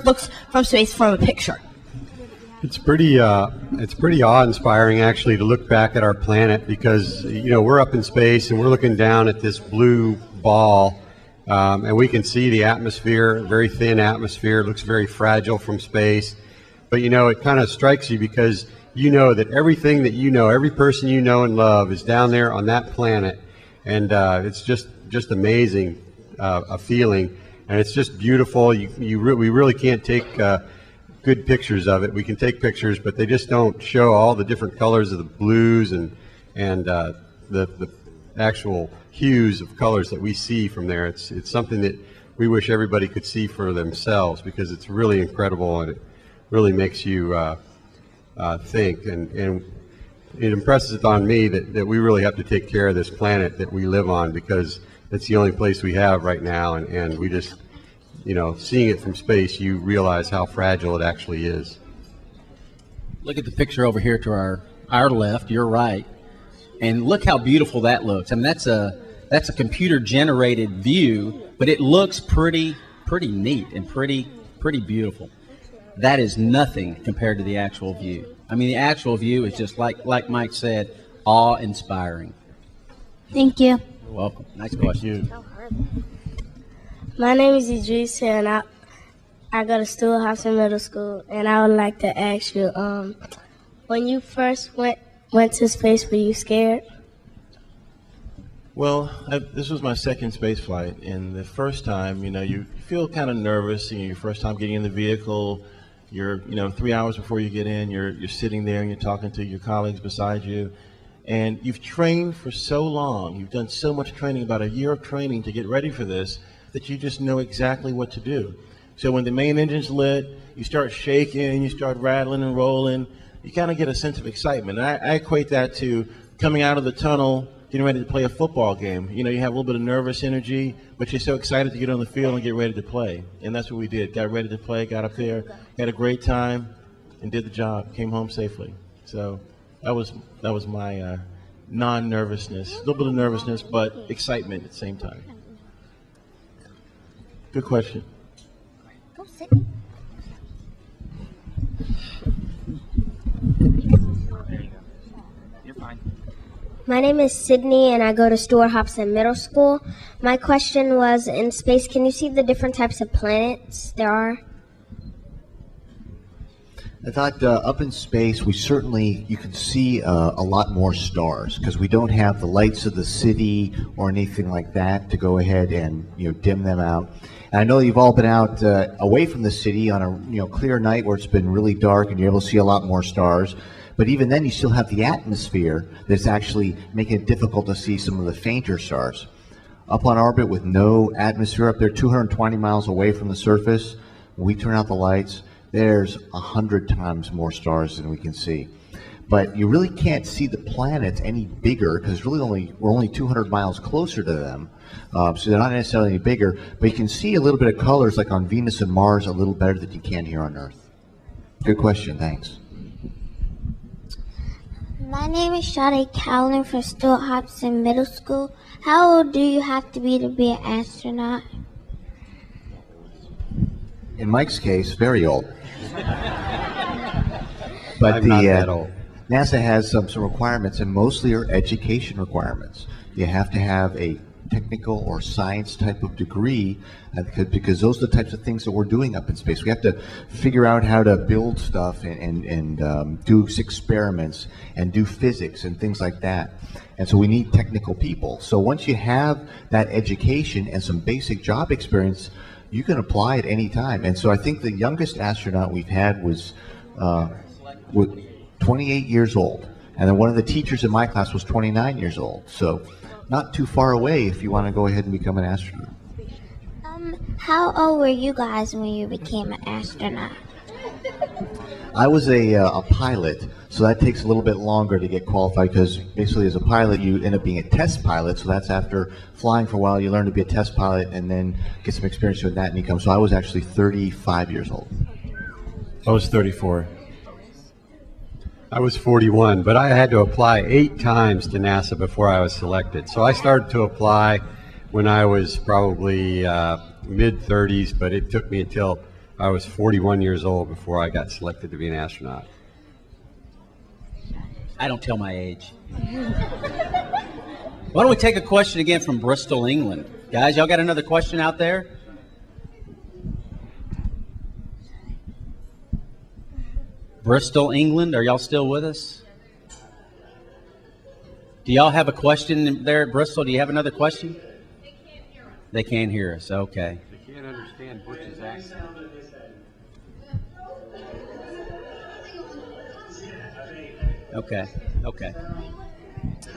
looks from space from a picture? It's pretty awe-inspiring actually to look back at our planet, because we're up in space and we're looking down at this blue ball, and we can see the atmosphere, very thin atmosphere. It looks very fragile from space, but it kind of strikes you because you know that everything that every person you know and love is down there on that planet, and it's just amazing a feeling, and it's just beautiful. We really can't take good pictures of it. We can take pictures, but they just don't show all the different colors of the blues and the actual hues of colors that we see from there. It's something that we wish everybody could see for themselves, because it's really incredible, and it really makes you think, and it impresses it on me that we really have to take care of this planet that we live on, because it's the only place we have right now, and we just seeing it from space, you realize how fragile it actually is. Look at the picture over here to our left, your right, and look how beautiful that looks. I mean, that's a computer-generated view, but it looks pretty neat and pretty beautiful. That is nothing compared to the actual view. I mean, the actual view is just like Mike said, awe-inspiring. Thank you. You're welcome. Nice question. My name is Idris, and I go to Stewart-Hobson Middle School, and I would like to ask you, when you first went to space, were you scared? Well, this was my second space flight, and the first time, you feel kind of nervous. Your first time getting in the vehicle, you're 3 hours before you get in, you're sitting there and you're talking to your colleagues beside you, and you've trained for so long, you've done so much training, about a year of training to get ready for this, that you just know exactly what to do. So when the main engine's lit, you start shaking, you start rattling and rolling, you kind of get a sense of excitement. And I equate that to coming out of the tunnel, getting ready to play a football game. You have a little bit of nervous energy, but you're so excited to get on the field and get ready to play. And that's what we did. Got ready to play, got up there, had a great time, and did the job, came home safely. So that was my non-nervousness, a little bit of nervousness, but excitement at the same time. Good question. Go sit. You're fine. My name is Sydney, and I go to Stewart-Hobson Middle School. My question was, in space, can you see the different types of planets there are? I thought up in space, you can see a lot more stars, because we don't have the lights of the city or anything like that to go ahead and dim them out. And I know you've all been out away from the city on a clear night where it's been really dark and you're able to see a lot more stars. But even then, you still have the atmosphere that's actually making it difficult to see some of the fainter stars. Up on orbit with no atmosphere up there, 220 miles away from the surface, when we turn out the lights, there's 100 times more stars than we can see. but you really can't see the planets any bigger because really we're only 200 miles closer to them. So they're not necessarily any bigger, but you can see a little bit of colors like on Venus and Mars a little better than you can here on Earth. Good question, thanks. My name is Shadi Cowlin from Stuart Hobson Middle School. How old do you have to be an astronaut? In Mike's case, very old. But I'm not that old. NASA has some requirements, and mostly are education requirements. You have to have a technical or science type of degree because those are the types of things that we're doing up in space. We have to figure out how to build stuff and do experiments and do physics and things like that. And so we need technical people. So once you have that education and some basic job experience, you can apply at any time. And so I think the youngest astronaut we've had was 28 years old. And then one of the teachers in my class was 29 years old. So not too far away if you want to go ahead and become an astronaut. How old were you guys when you became an astronaut? I was a pilot, so that takes a little bit longer to get qualified because basically as a pilot you end up being a test pilot, so that's after flying for a while you learn to be a test pilot and then get some experience doing that and you come. So I was actually 35 years old. I was 34. I was 41, but I had to apply 8 times to NASA before I was selected. So I started to apply when I was probably mid-30s, but it took me until I was 41 years old before I got selected to be an astronaut. I don't tell my age. Why don't we take a question again from Bristol, England? Guys, y'all got another question out there? Bristol, England, are y'all still with us? Do y'all have a question there at Bristol? Do you have another question? They can't hear us. Okay. They can't understand Butch's accent. Okay. Okay.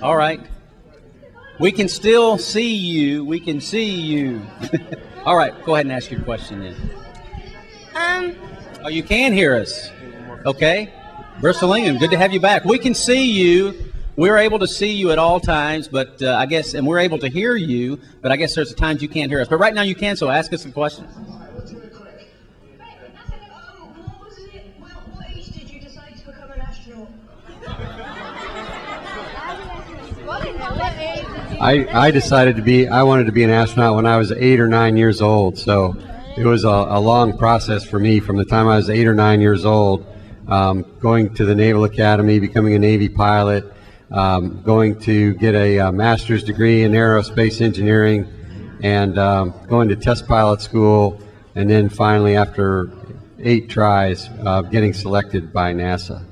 All right. We can still see you. We can see you. All right. Go ahead and ask your question then. Oh, you can hear us. Okay. Bristol, England, good to have you back. We can see you. We're able to see you at all times, but I guess, and we're able to hear you, but I guess there's times you can't hear us. But right now you can, so ask us a question. I decided I wanted to be an astronaut when I was 8 or 9 years old, so it was a long process for me from the time I was 8 or 9 years old, going to the Naval Academy, becoming a Navy pilot, going to get a master's degree in aerospace engineering, and going to test pilot school, and then finally after 8 tries, getting selected by NASA.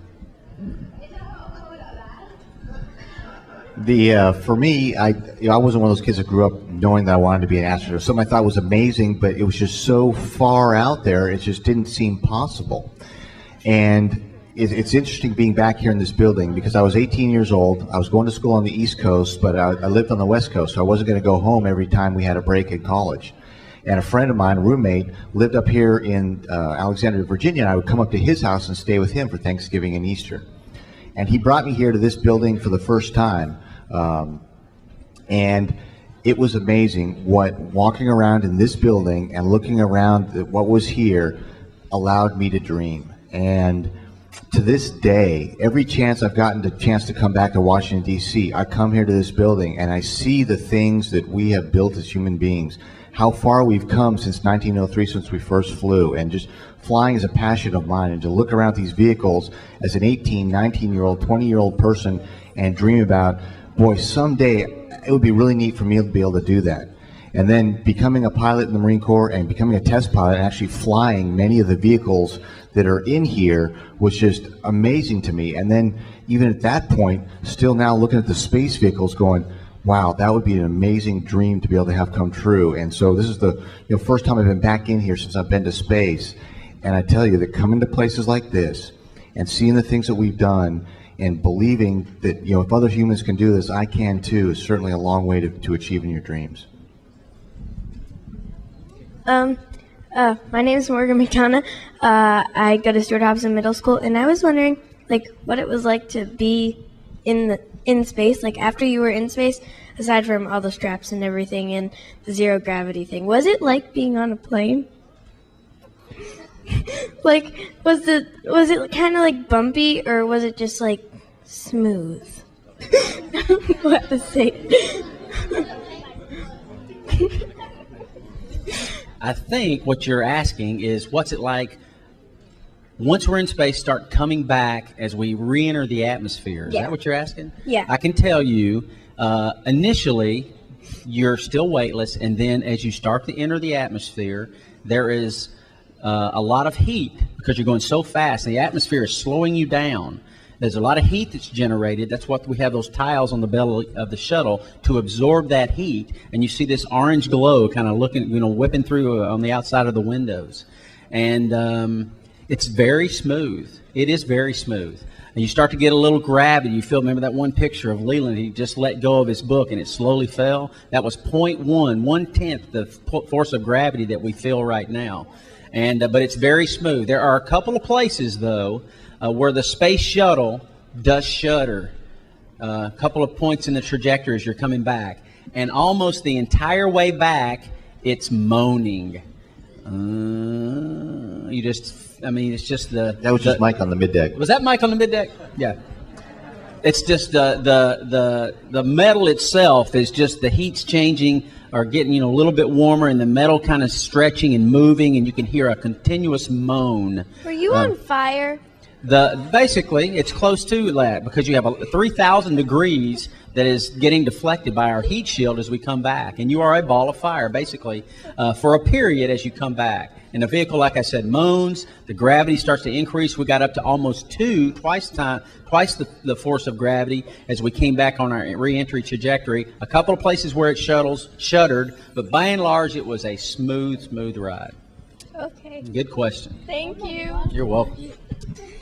For me, I wasn't one of those kids that grew up knowing that I wanted to be an astronaut. Something I thought was amazing, but it was just so far out there, it just didn't seem possible. And it's interesting being back here in this building because I was 18 years old. I was going to school on the East Coast, but I lived on the West Coast, so I wasn't going to go home every time we had a break in college. And a friend of mine, a roommate, lived up here in Alexandria, Virginia, and I would come up to his house and stay with him for Thanksgiving and Easter. And he brought me here to this building for the first time. And it was amazing what walking around in this building and looking around at what was here allowed me to dream. And to this day, every chance I've gotten the chance to come back to Washington, D.C., I come here to this building and I see the things that we have built as human beings, how far we've come since 1903, since we first flew, and just flying is a passion of mine. And to look around these vehicles as an 18, 19-year-old, 20-year-old person and dream about, boy, someday it would be really neat for me to be able to do that. And then becoming a pilot in the Marine Corps and becoming a test pilot and actually flying many of the vehicles that are in here was just amazing to me. And then even at that point, still now looking at the space vehicles going, wow, that would be an amazing dream to be able to have come true. And so this is the first time I've been back in here since I've been to space. And I tell you that coming to places like this and seeing the things that we've done and believing that, if other humans can do this, I can too, is certainly a long way to achieving your dreams. My name is Morgan McDonough. I go to Stuart Hobson Middle School, and I was wondering, like what it was like to be in space, like after you were in space, aside from all the straps and everything and the zero gravity thing. Was it like being on a plane? Like, was it kind of like bumpy, or was it just like smooth? What to say? I think what you're asking is, what's it like once we're in space, start coming back as we re-enter the atmosphere? Is that what you're asking? Yeah. I can tell you, initially, you're still weightless, and then as you start to enter the atmosphere, there is a lot of heat because you're going so fast. The atmosphere is slowing you down. There's a lot of heat that's generated. That's what we have those tiles on the belly of the shuttle to absorb that heat. And you see this orange glow kind of looking, whipping through on the outside of the windows. And it's very smooth. It is very smooth. And you start to get a little gravity. You feel, remember that one picture of Leland, he just let go of his book and it slowly fell? That was 0.1 the force of gravity that we feel right now. And but it's very smooth. There are a couple of places, though, where the space shuttle does shudder. A couple of points in the trajectory as you're coming back. And almost the entire way back, it's moaning. It's just the... That was just Mike on the middeck. Was that Mike on the middeck? Yeah. It's just the metal itself is just, the heat's changing or getting, a little bit warmer, and the metal kind of stretching and moving, and you can hear a continuous moan. Were you on fire? Basically, it's close to that because you have 3,000 degrees that is getting deflected by our heat shield as we come back. And you are a ball of fire, basically, for a period as you come back. And the vehicle, like I said, moans. The gravity starts to increase. We got up to almost twice the force of gravity as we came back on our re-entry trajectory. A couple of places where it shuddered, but by and large, it was a smooth ride. Okay. Good question. Thank you. You're welcome.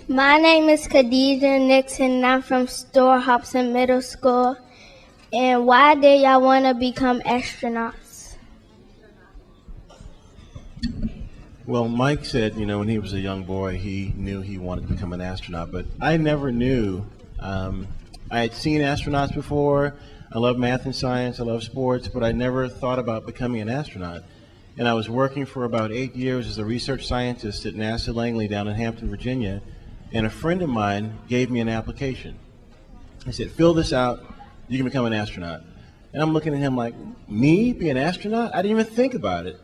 My name is Khadijah Nixon, and I'm from Stuart Hobson Middle School. And why did y'all want to become astronauts? Well, Mike said, when he was a young boy, he knew he wanted to become an astronaut, but I never knew. I had seen astronauts before. I love math and science. I love sports, but I never thought about becoming an astronaut. And I was working for about 8 years as a research scientist at NASA Langley down in Hampton, Virginia, and a friend of mine gave me an application. He said, fill this out, you can become an astronaut. And I'm looking at him like, me be an astronaut? I didn't even think about it.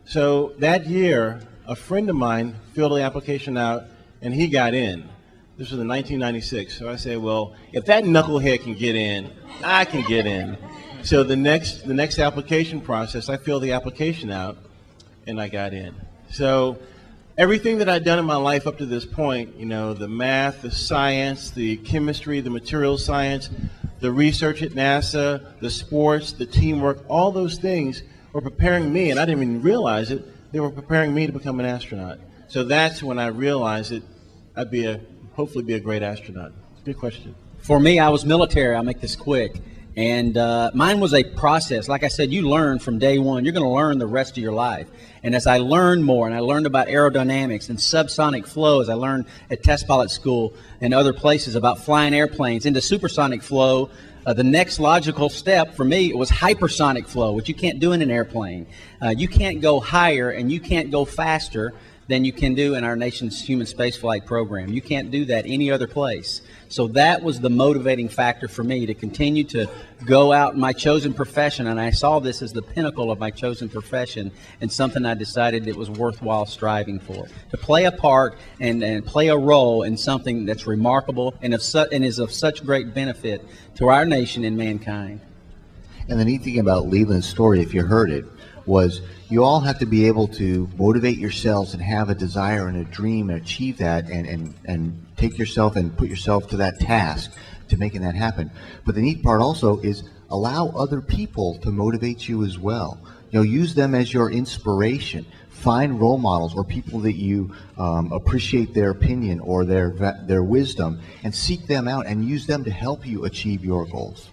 So that year, a friend of mine filled the application out, and he got in. This was in 1996. So I said, well, if that knucklehead can get in, I can get in. So the next application process, I filled the application out, and I got in. So everything that I'd done in my life up to this point, the math, the science, the chemistry, the materials science, the research at NASA, the sports, the teamwork, all those things were preparing me, and I didn't even realize it, they were preparing me to become an astronaut. So that's when I realized that I'd hopefully be a great astronaut. Good question. For me, I was military. I'll make this quick. And mine was a process. Like I said, you learn from day one. You're going to learn the rest of your life. And as I learned more, and I learned about aerodynamics and subsonic flow, as I learned at test pilot school and other places about flying airplanes into supersonic flow, the next logical step for me was hypersonic flow, which you can't do in an airplane. You can't go higher and you can't go faster than you can do in our nation's human spaceflight program. You can't do that any other place. So that was the motivating factor for me to continue to go out in my chosen profession, and I saw this as the pinnacle of my chosen profession and something I decided it was worthwhile striving for. To play a part and play a role in something that's remarkable and is of such great benefit to our nation and mankind. And the neat thing about Leland's story, if you heard it, was you all have to be able to motivate yourselves and have a desire and a dream and achieve that and take yourself and put yourself to that task to making that happen. But the neat part also is allow other people to motivate you as well. Use them as your inspiration. Find role models or people that you appreciate their opinion or their wisdom, and seek them out and use them to help you achieve your goals.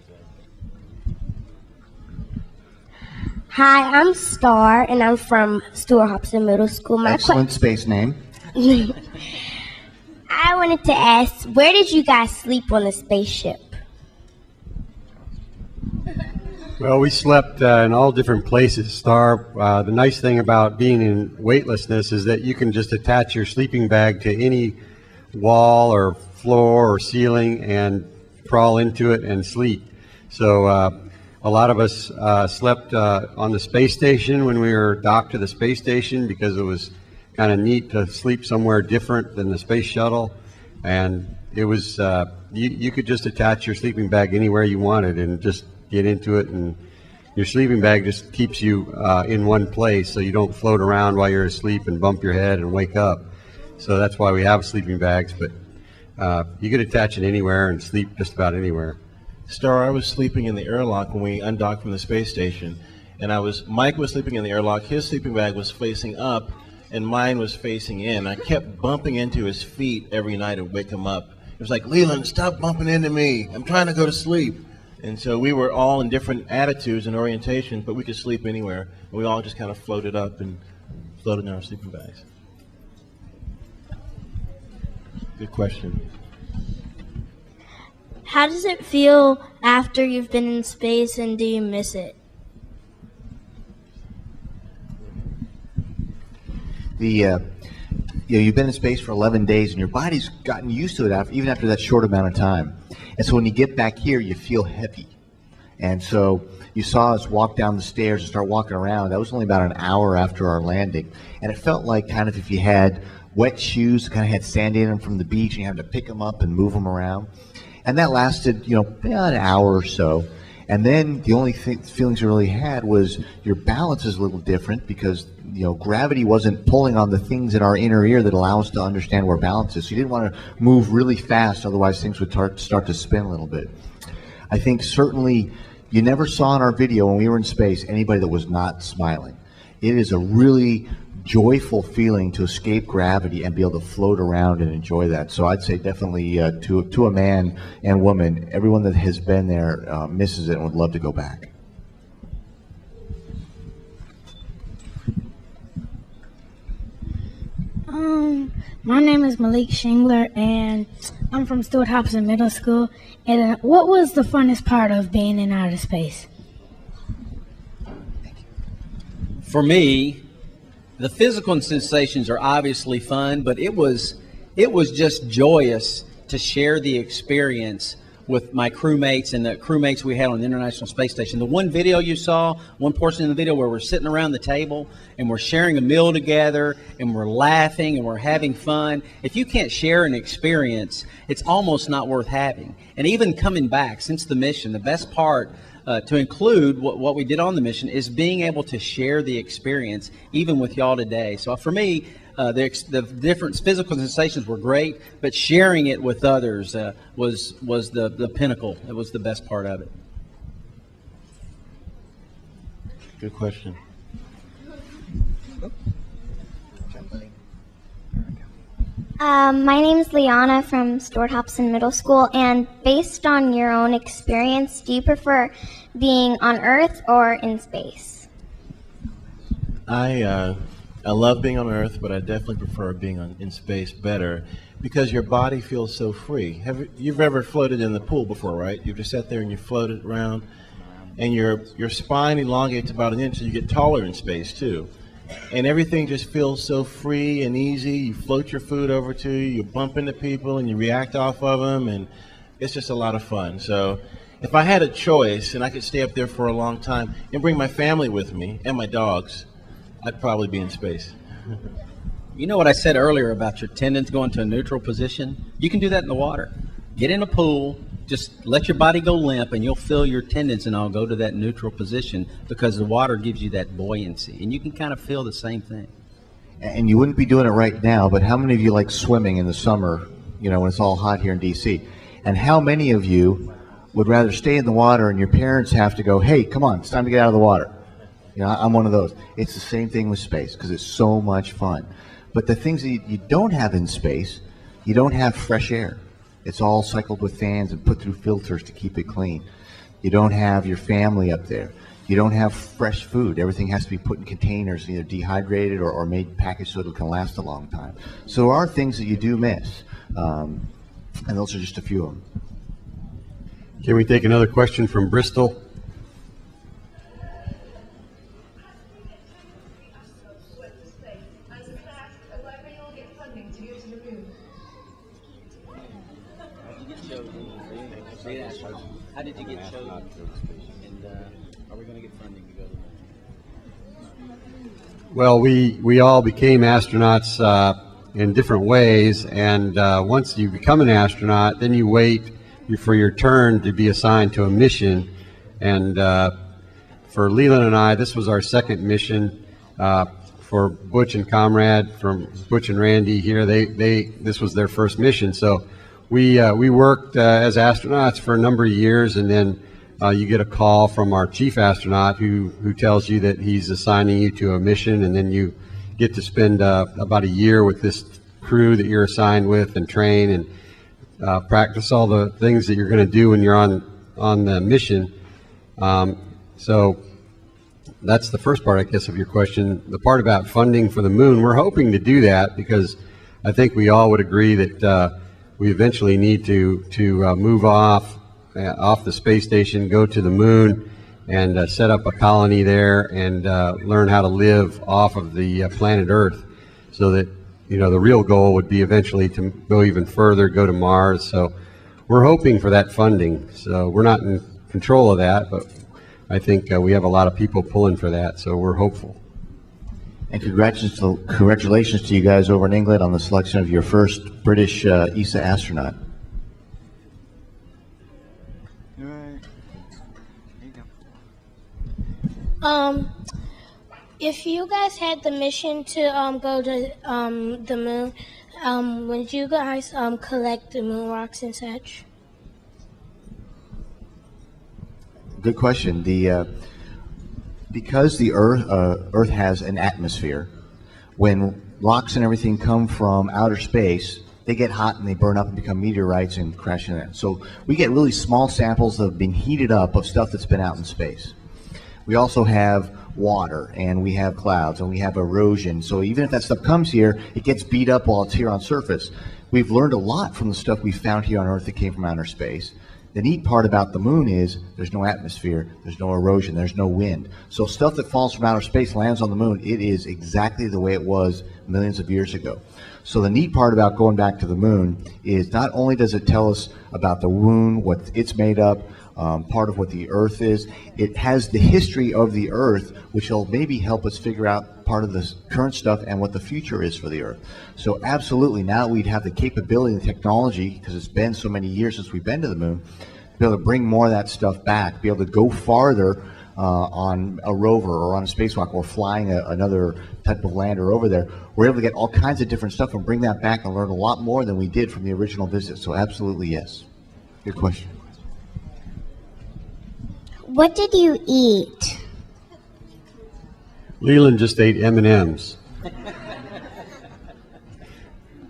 Hi, I'm Star, and I'm from Stuart Hobson Middle School. Excellent space name. I I wanted to ask, where did you guys sleep on the spaceship? Well, we slept in all different places, Star. The nice thing about being in weightlessness is that you can just attach your sleeping bag to any wall or floor or ceiling and crawl into it and sleep. So a lot of us slept on the space station when we were docked to the space station because it was kind of neat to sleep somewhere different than the space shuttle. And it was, you could just attach your sleeping bag anywhere you wanted and just get into it, and your sleeping bag just keeps you in one place so you don't float around while you're asleep and bump your head and wake up. So that's why we have sleeping bags, but you could attach it anywhere and sleep just about anywhere. Star, I was sleeping in the airlock when we undocked from the space station, and Mike was sleeping in the airlock. His sleeping bag was facing up, and mine was facing in. I kept bumping into his feet every night to wake him up. It was like, Leland, stop bumping into me. I'm trying to go to sleep. And so we were all in different attitudes and orientations, but we could sleep anywhere. And we all just kind of floated up and floated in our sleeping bags. Good question. How does it feel after you've been in space, and do you miss it? You've been in space for 11 days, and your body's gotten used to it even after that short amount of time. And so when you get back here, you feel heavy. And so you saw us walk down the stairs and start walking around. That was only about an hour after our landing. And it felt like kind of if you had wet shoes, kind of had sand in them from the beach, and you had to pick them up and move them around. And that lasted, about an hour or so. And then the only feelings you really had was your balance is a little different because, gravity wasn't pulling on the things in our inner ear that allow us to understand where balance is. So you didn't want to move really fast, otherwise things would start to spin a little bit. I think certainly you never saw in our video when we were in space anybody that was not smiling. It is a really joyful feeling to escape gravity and be able to float around and enjoy that. So I'd say definitely to a man and woman, everyone that has been there misses it and would love to go back. My name is Malik Shingler, and I'm from Stuart Hobson Middle School. And what was the funnest part of being in outer space? For me, the physical sensations are obviously fun, but it was just joyous to share the experience with my crewmates and the crewmates we had on the International Space Station. The one video you saw, one portion of the video where we're sitting around the table and we're sharing a meal together and we're laughing and we're having fun. If you can't share an experience, it's almost not worth having. And even coming back since the mission, the best part to include what we did on the mission is being able to share the experience even with y'all today. So for me, the different physical sensations were great, but sharing it with others was the pinnacle. It was the best part of it. Good question. My name is Liana from Stuart Hobson Middle School, and based on your own experience, do you prefer being on Earth or in space? I love being on Earth, but I definitely prefer being in space better because your body feels so free. You've ever floated in the pool before, right? You've just sat there and you floated around, and your spine elongates about an inch, so you get taller in space too. And everything just feels so free and easy. You float your food over to you, you bump into people, and you react off of them, and it's just a lot of fun. So if I had a choice and I could stay up there for a long time and bring my family with me and my dogs, I'd probably be in space. You know what I said earlier about your tendons going to a neutral position? You can do that in the water. Get in a pool, just let your body go limp, and you'll feel your tendons and all go to that neutral position because the water gives you that buoyancy, and you can kind of feel the same thing. And you wouldn't be doing it right now, but how many of you like swimming in the summer, when it's all hot here in D.C.? And how many of you would rather stay in the water and your parents have to go, hey, come on, it's time to get out of the water? I'm one of those. It's the same thing with space because it's so much fun. But the things that you don't have in space, you don't have fresh air. It's all cycled with fans and put through filters to keep it clean. You don't have your family up there. You don't have fresh food. Everything has to be put in containers, either dehydrated or made packaged so it can last a long time. So there are things that you do miss. And those are just a few of them. Can we take another question from Bristol? How did you get chosen? And are we going to get funding to go to the moon? Well, we all became astronauts in different ways, and once you become an astronaut, then you wait for your turn to be assigned to a mission. And for Leland and I, this was our second mission. For Butch and Comrade, from Butch and Randy here, this was their first mission. So we worked as astronauts for a number of years, and then you get a call from our chief astronaut who tells you that he's assigning you to a mission, and then you get to spend about a year with this crew that you're assigned with and train and practice all the things that you're going to do when you're on the mission. So that's the first part, I guess, of your question. The part about funding for the moon, we're hoping to do that because I think we all would agree that we eventually need to move off the space station, go to the moon, and set up a colony there and learn how to live off of the planet Earth, so that the real goal would be eventually to go even further, go to Mars. So we're hoping for that funding. So we're not in control of that, but I think we have a lot of people pulling for that, so we're hopeful. And congratulations to you guys over in England on the selection of your first British ESA astronaut. If you guys had the mission to go to the moon, would you guys collect the moon rocks and such? Good question. Because the Earth has an atmosphere, when rocks and everything come from outer space, they get hot and they burn up and become meteorites and crash in that. So we get really small samples that have been heated up of stuff that's been out in space. We also have water, and we have clouds, and we have erosion. So even if that stuff comes here, it gets beat up while it's here on surface. We've learned a lot from the stuff we found here on Earth that came from outer space. The neat part about the moon is there's no atmosphere, there's no erosion, there's no wind. So stuff that falls from outer space lands on the moon, it is exactly the way it was millions of years ago. So the neat part about going back to the moon is not only does it tell us about the moon, what it's made up, part of what the Earth is, it has the history of the Earth, which will maybe help us figure out part of the current stuff and what the future is for the Earth. So absolutely, now we'd have the capability and technology, because it's been so many years since we've been to the moon, to be able to bring more of that stuff back, be able to go farther on a rover or on a spacewalk or flying another type of lander over there. We're able to get all kinds of different stuff and bring that back and learn a lot more than we did from the original visit. So absolutely, yes. Good question. What did you eat? Leland just ate M&Ms.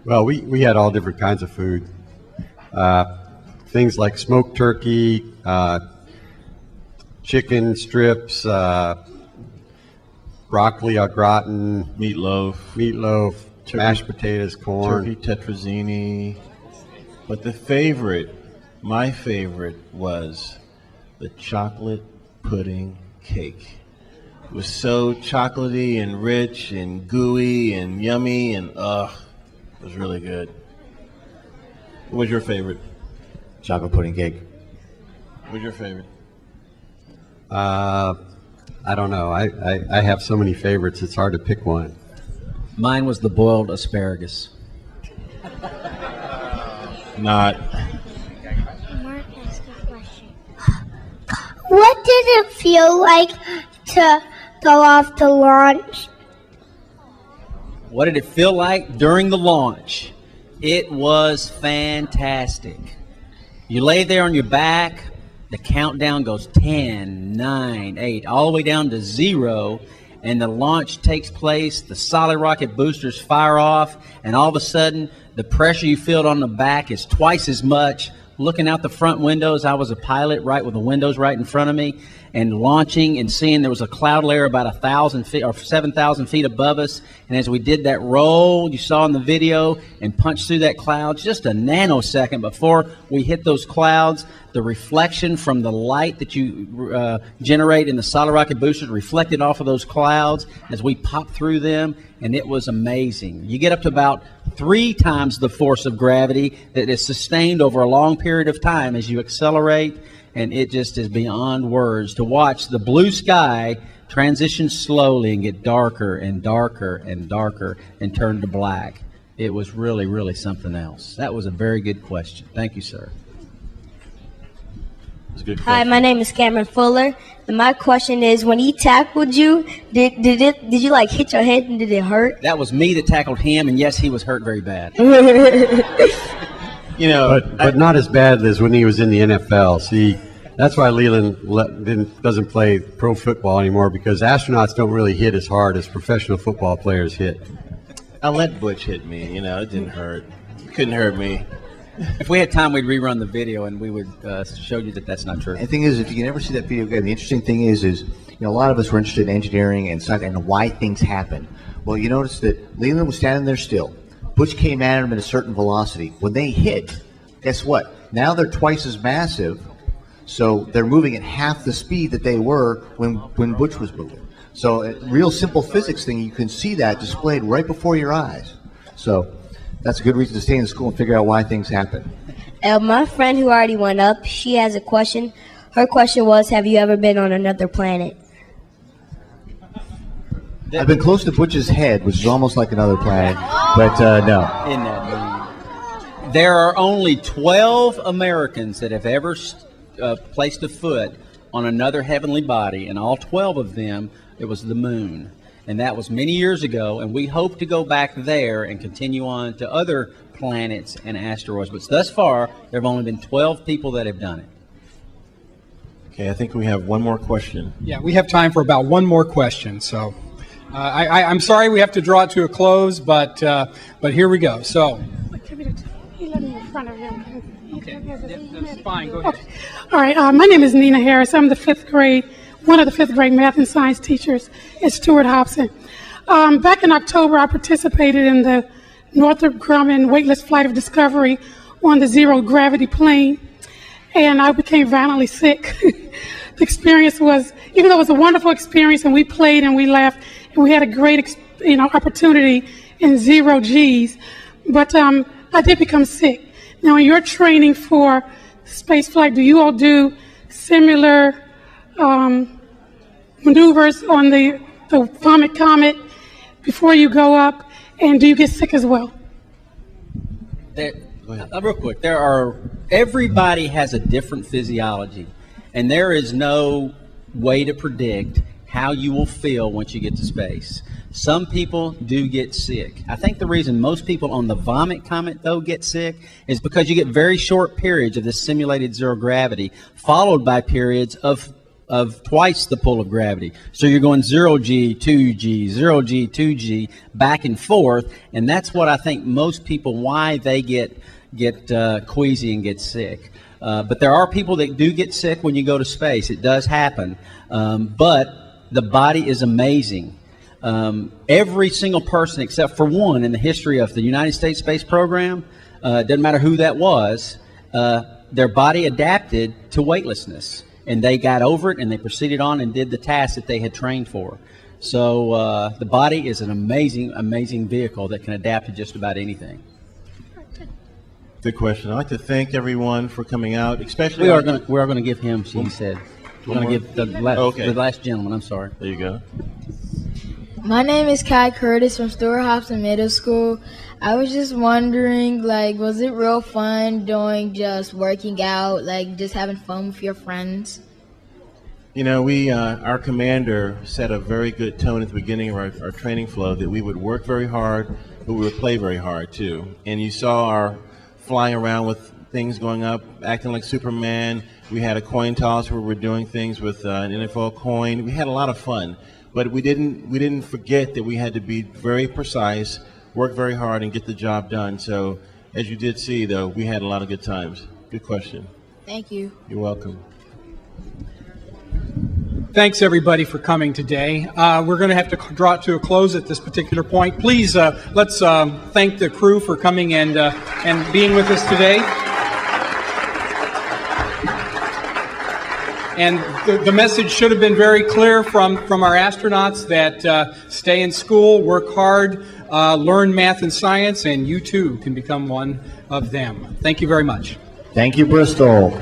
Well, we had all different kinds of food. Things like smoked turkey, chicken strips, broccoli au gratin, meatloaf, mashed potatoes, corn. Turkey tetrazzini. But my favorite was the chocolate pudding cake. It was so chocolatey and rich and gooey and yummy, and it was really good. What was your favorite? Chocolate pudding cake. What was your favorite? I don't know. I have so many favorites, it's hard to pick one. Mine was the boiled asparagus. Not. What did it feel like to go off the launch? What did it feel like during the launch? It was fantastic. You lay there on your back, the countdown goes 10, 9, 8, all the way down to 0, and the launch takes place, the solid rocket boosters fire off, and all of a sudden, the pressure you feel on the back is twice as much. looking out the front windows. I was a pilot, right, with the windows right in front of me, and launching and seeing there was a cloud layer about 1,000 feet or 7,000 feet above us. And as we did that roll, you saw in the video, and punched through that cloud, just a nanosecond before we hit those clouds, the reflection from the light that you generate in the solid rocket boosters reflected off of those clouds as we popped through them, and it was amazing. You get up to about 3 times the force of gravity that is sustained over a long period of time as you accelerate, and it just is beyond words to watch the blue sky transition slowly and get darker and darker and darker and turn to black. It was really, really something else. That was a very good question. Thank you, sir. Hi, my name is Cameron Fuller, and my question is: when he tackled you, did you like hit your head and did it hurt? That was me that tackled him, and yes, he was hurt very bad. You know, but not as bad as when he was in the NFL. See, that's why Leland doesn't play pro football anymore, because astronauts don't really hit as hard as professional football players hit. I let Butch hit me. You know, it didn't hurt. It couldn't hurt me. If we had time, we'd rerun the video, and we would show you that that's not true. And the thing is, if you can ever see that video again, the interesting thing is you know, a lot of us were interested in engineering and science and why things happen. Well, you notice that Leland was standing there still. Butch came at him at a certain velocity. When they hit, guess what? Now they're twice as massive, so they're moving at half the speed that they were when Butch was moving. So a real simple physics thing, you can see that displayed right before your eyes. So that's a good reason to stay in school and figure out why things happen. My friend who already went up, she has a question. Her question was, have you ever been on another planet? I've been close to Butch's head, which is almost like another planet, but no. Isn't that neat? There are only 12 Americans that have ever placed a foot on another heavenly body, and all 12 of them, it was the moon. And that was many years ago, and we hope to go back there and continue on to other planets and asteroids. But thus far, there have only been 12 people that have done it. Okay, I think we have one more question. Yeah, we have time for about one more question. So I'm sorry we have to draw it to a close, but here we go. So. Okay, that's fine. Go ahead. All right, my name is Nina Harris. I'm one of the fifth grade math and science teachers at Stewart Hobson. Back in October, I participated in the Northrop Grumman weightless flight of discovery on the zero gravity plane, and I became violently sick. The experience was, even though it was a wonderful experience, and we played and we laughed, and we had a great, opportunity in zero G's, but I did become sick. Now, in your training for spaceflight, do you all do similar maneuvers on the Vomit Comet before you go up, and do you get sick as well? Real quick, everybody has a different physiology, and there is no way to predict how you will feel once you get to space. Some people do get sick. I think the reason most people on the Vomit Comet, though, get sick is because you get very short periods of this simulated zero gravity, followed by periods of twice the pull of gravity. So you're going 0G, 2G, 0G, 2G, back and forth, and that's what I think most people, why they get queasy and get sick. But there are people that do get sick when you go to space. It does happen. But the body is amazing. Every single person except for one in the history of the United States space program, doesn't matter who that was, their body adapted to weightlessness. And they got over it, and they proceeded on and did the task that they had trained for. So the body is an amazing, amazing vehicle that can adapt to just about anything. Good question. I'd like to thank everyone for coming out, especially... We are going to give him, she said. We're going to give the last gentleman. I'm sorry. There you go. My name is Kai Curtis from Stewart Hobson Middle School. I was just wondering, was it real fun doing just working out, just having fun with your friends? You know, our commander set a very good tone at the beginning of our training flow that we would work very hard, but we would play very hard too. And you saw our flying around with things going up, acting like Superman. We had a coin toss where we're doing things with an NFL coin. We had a lot of fun, but we didn't forget that we had to be very precise, work very hard, and get the job done. So, as you did see, though, we had a lot of good times. Good question. Thank you. You're welcome. Thanks, everybody, for coming today. We're going to have to draw it to a close at this particular point. Please, let's thank the crew for coming and being with us today. And the message should have been very clear from our astronauts that stay in school, work hard, learn math and science, and you too can become one of them. Thank you very much. Thank you, Bristol.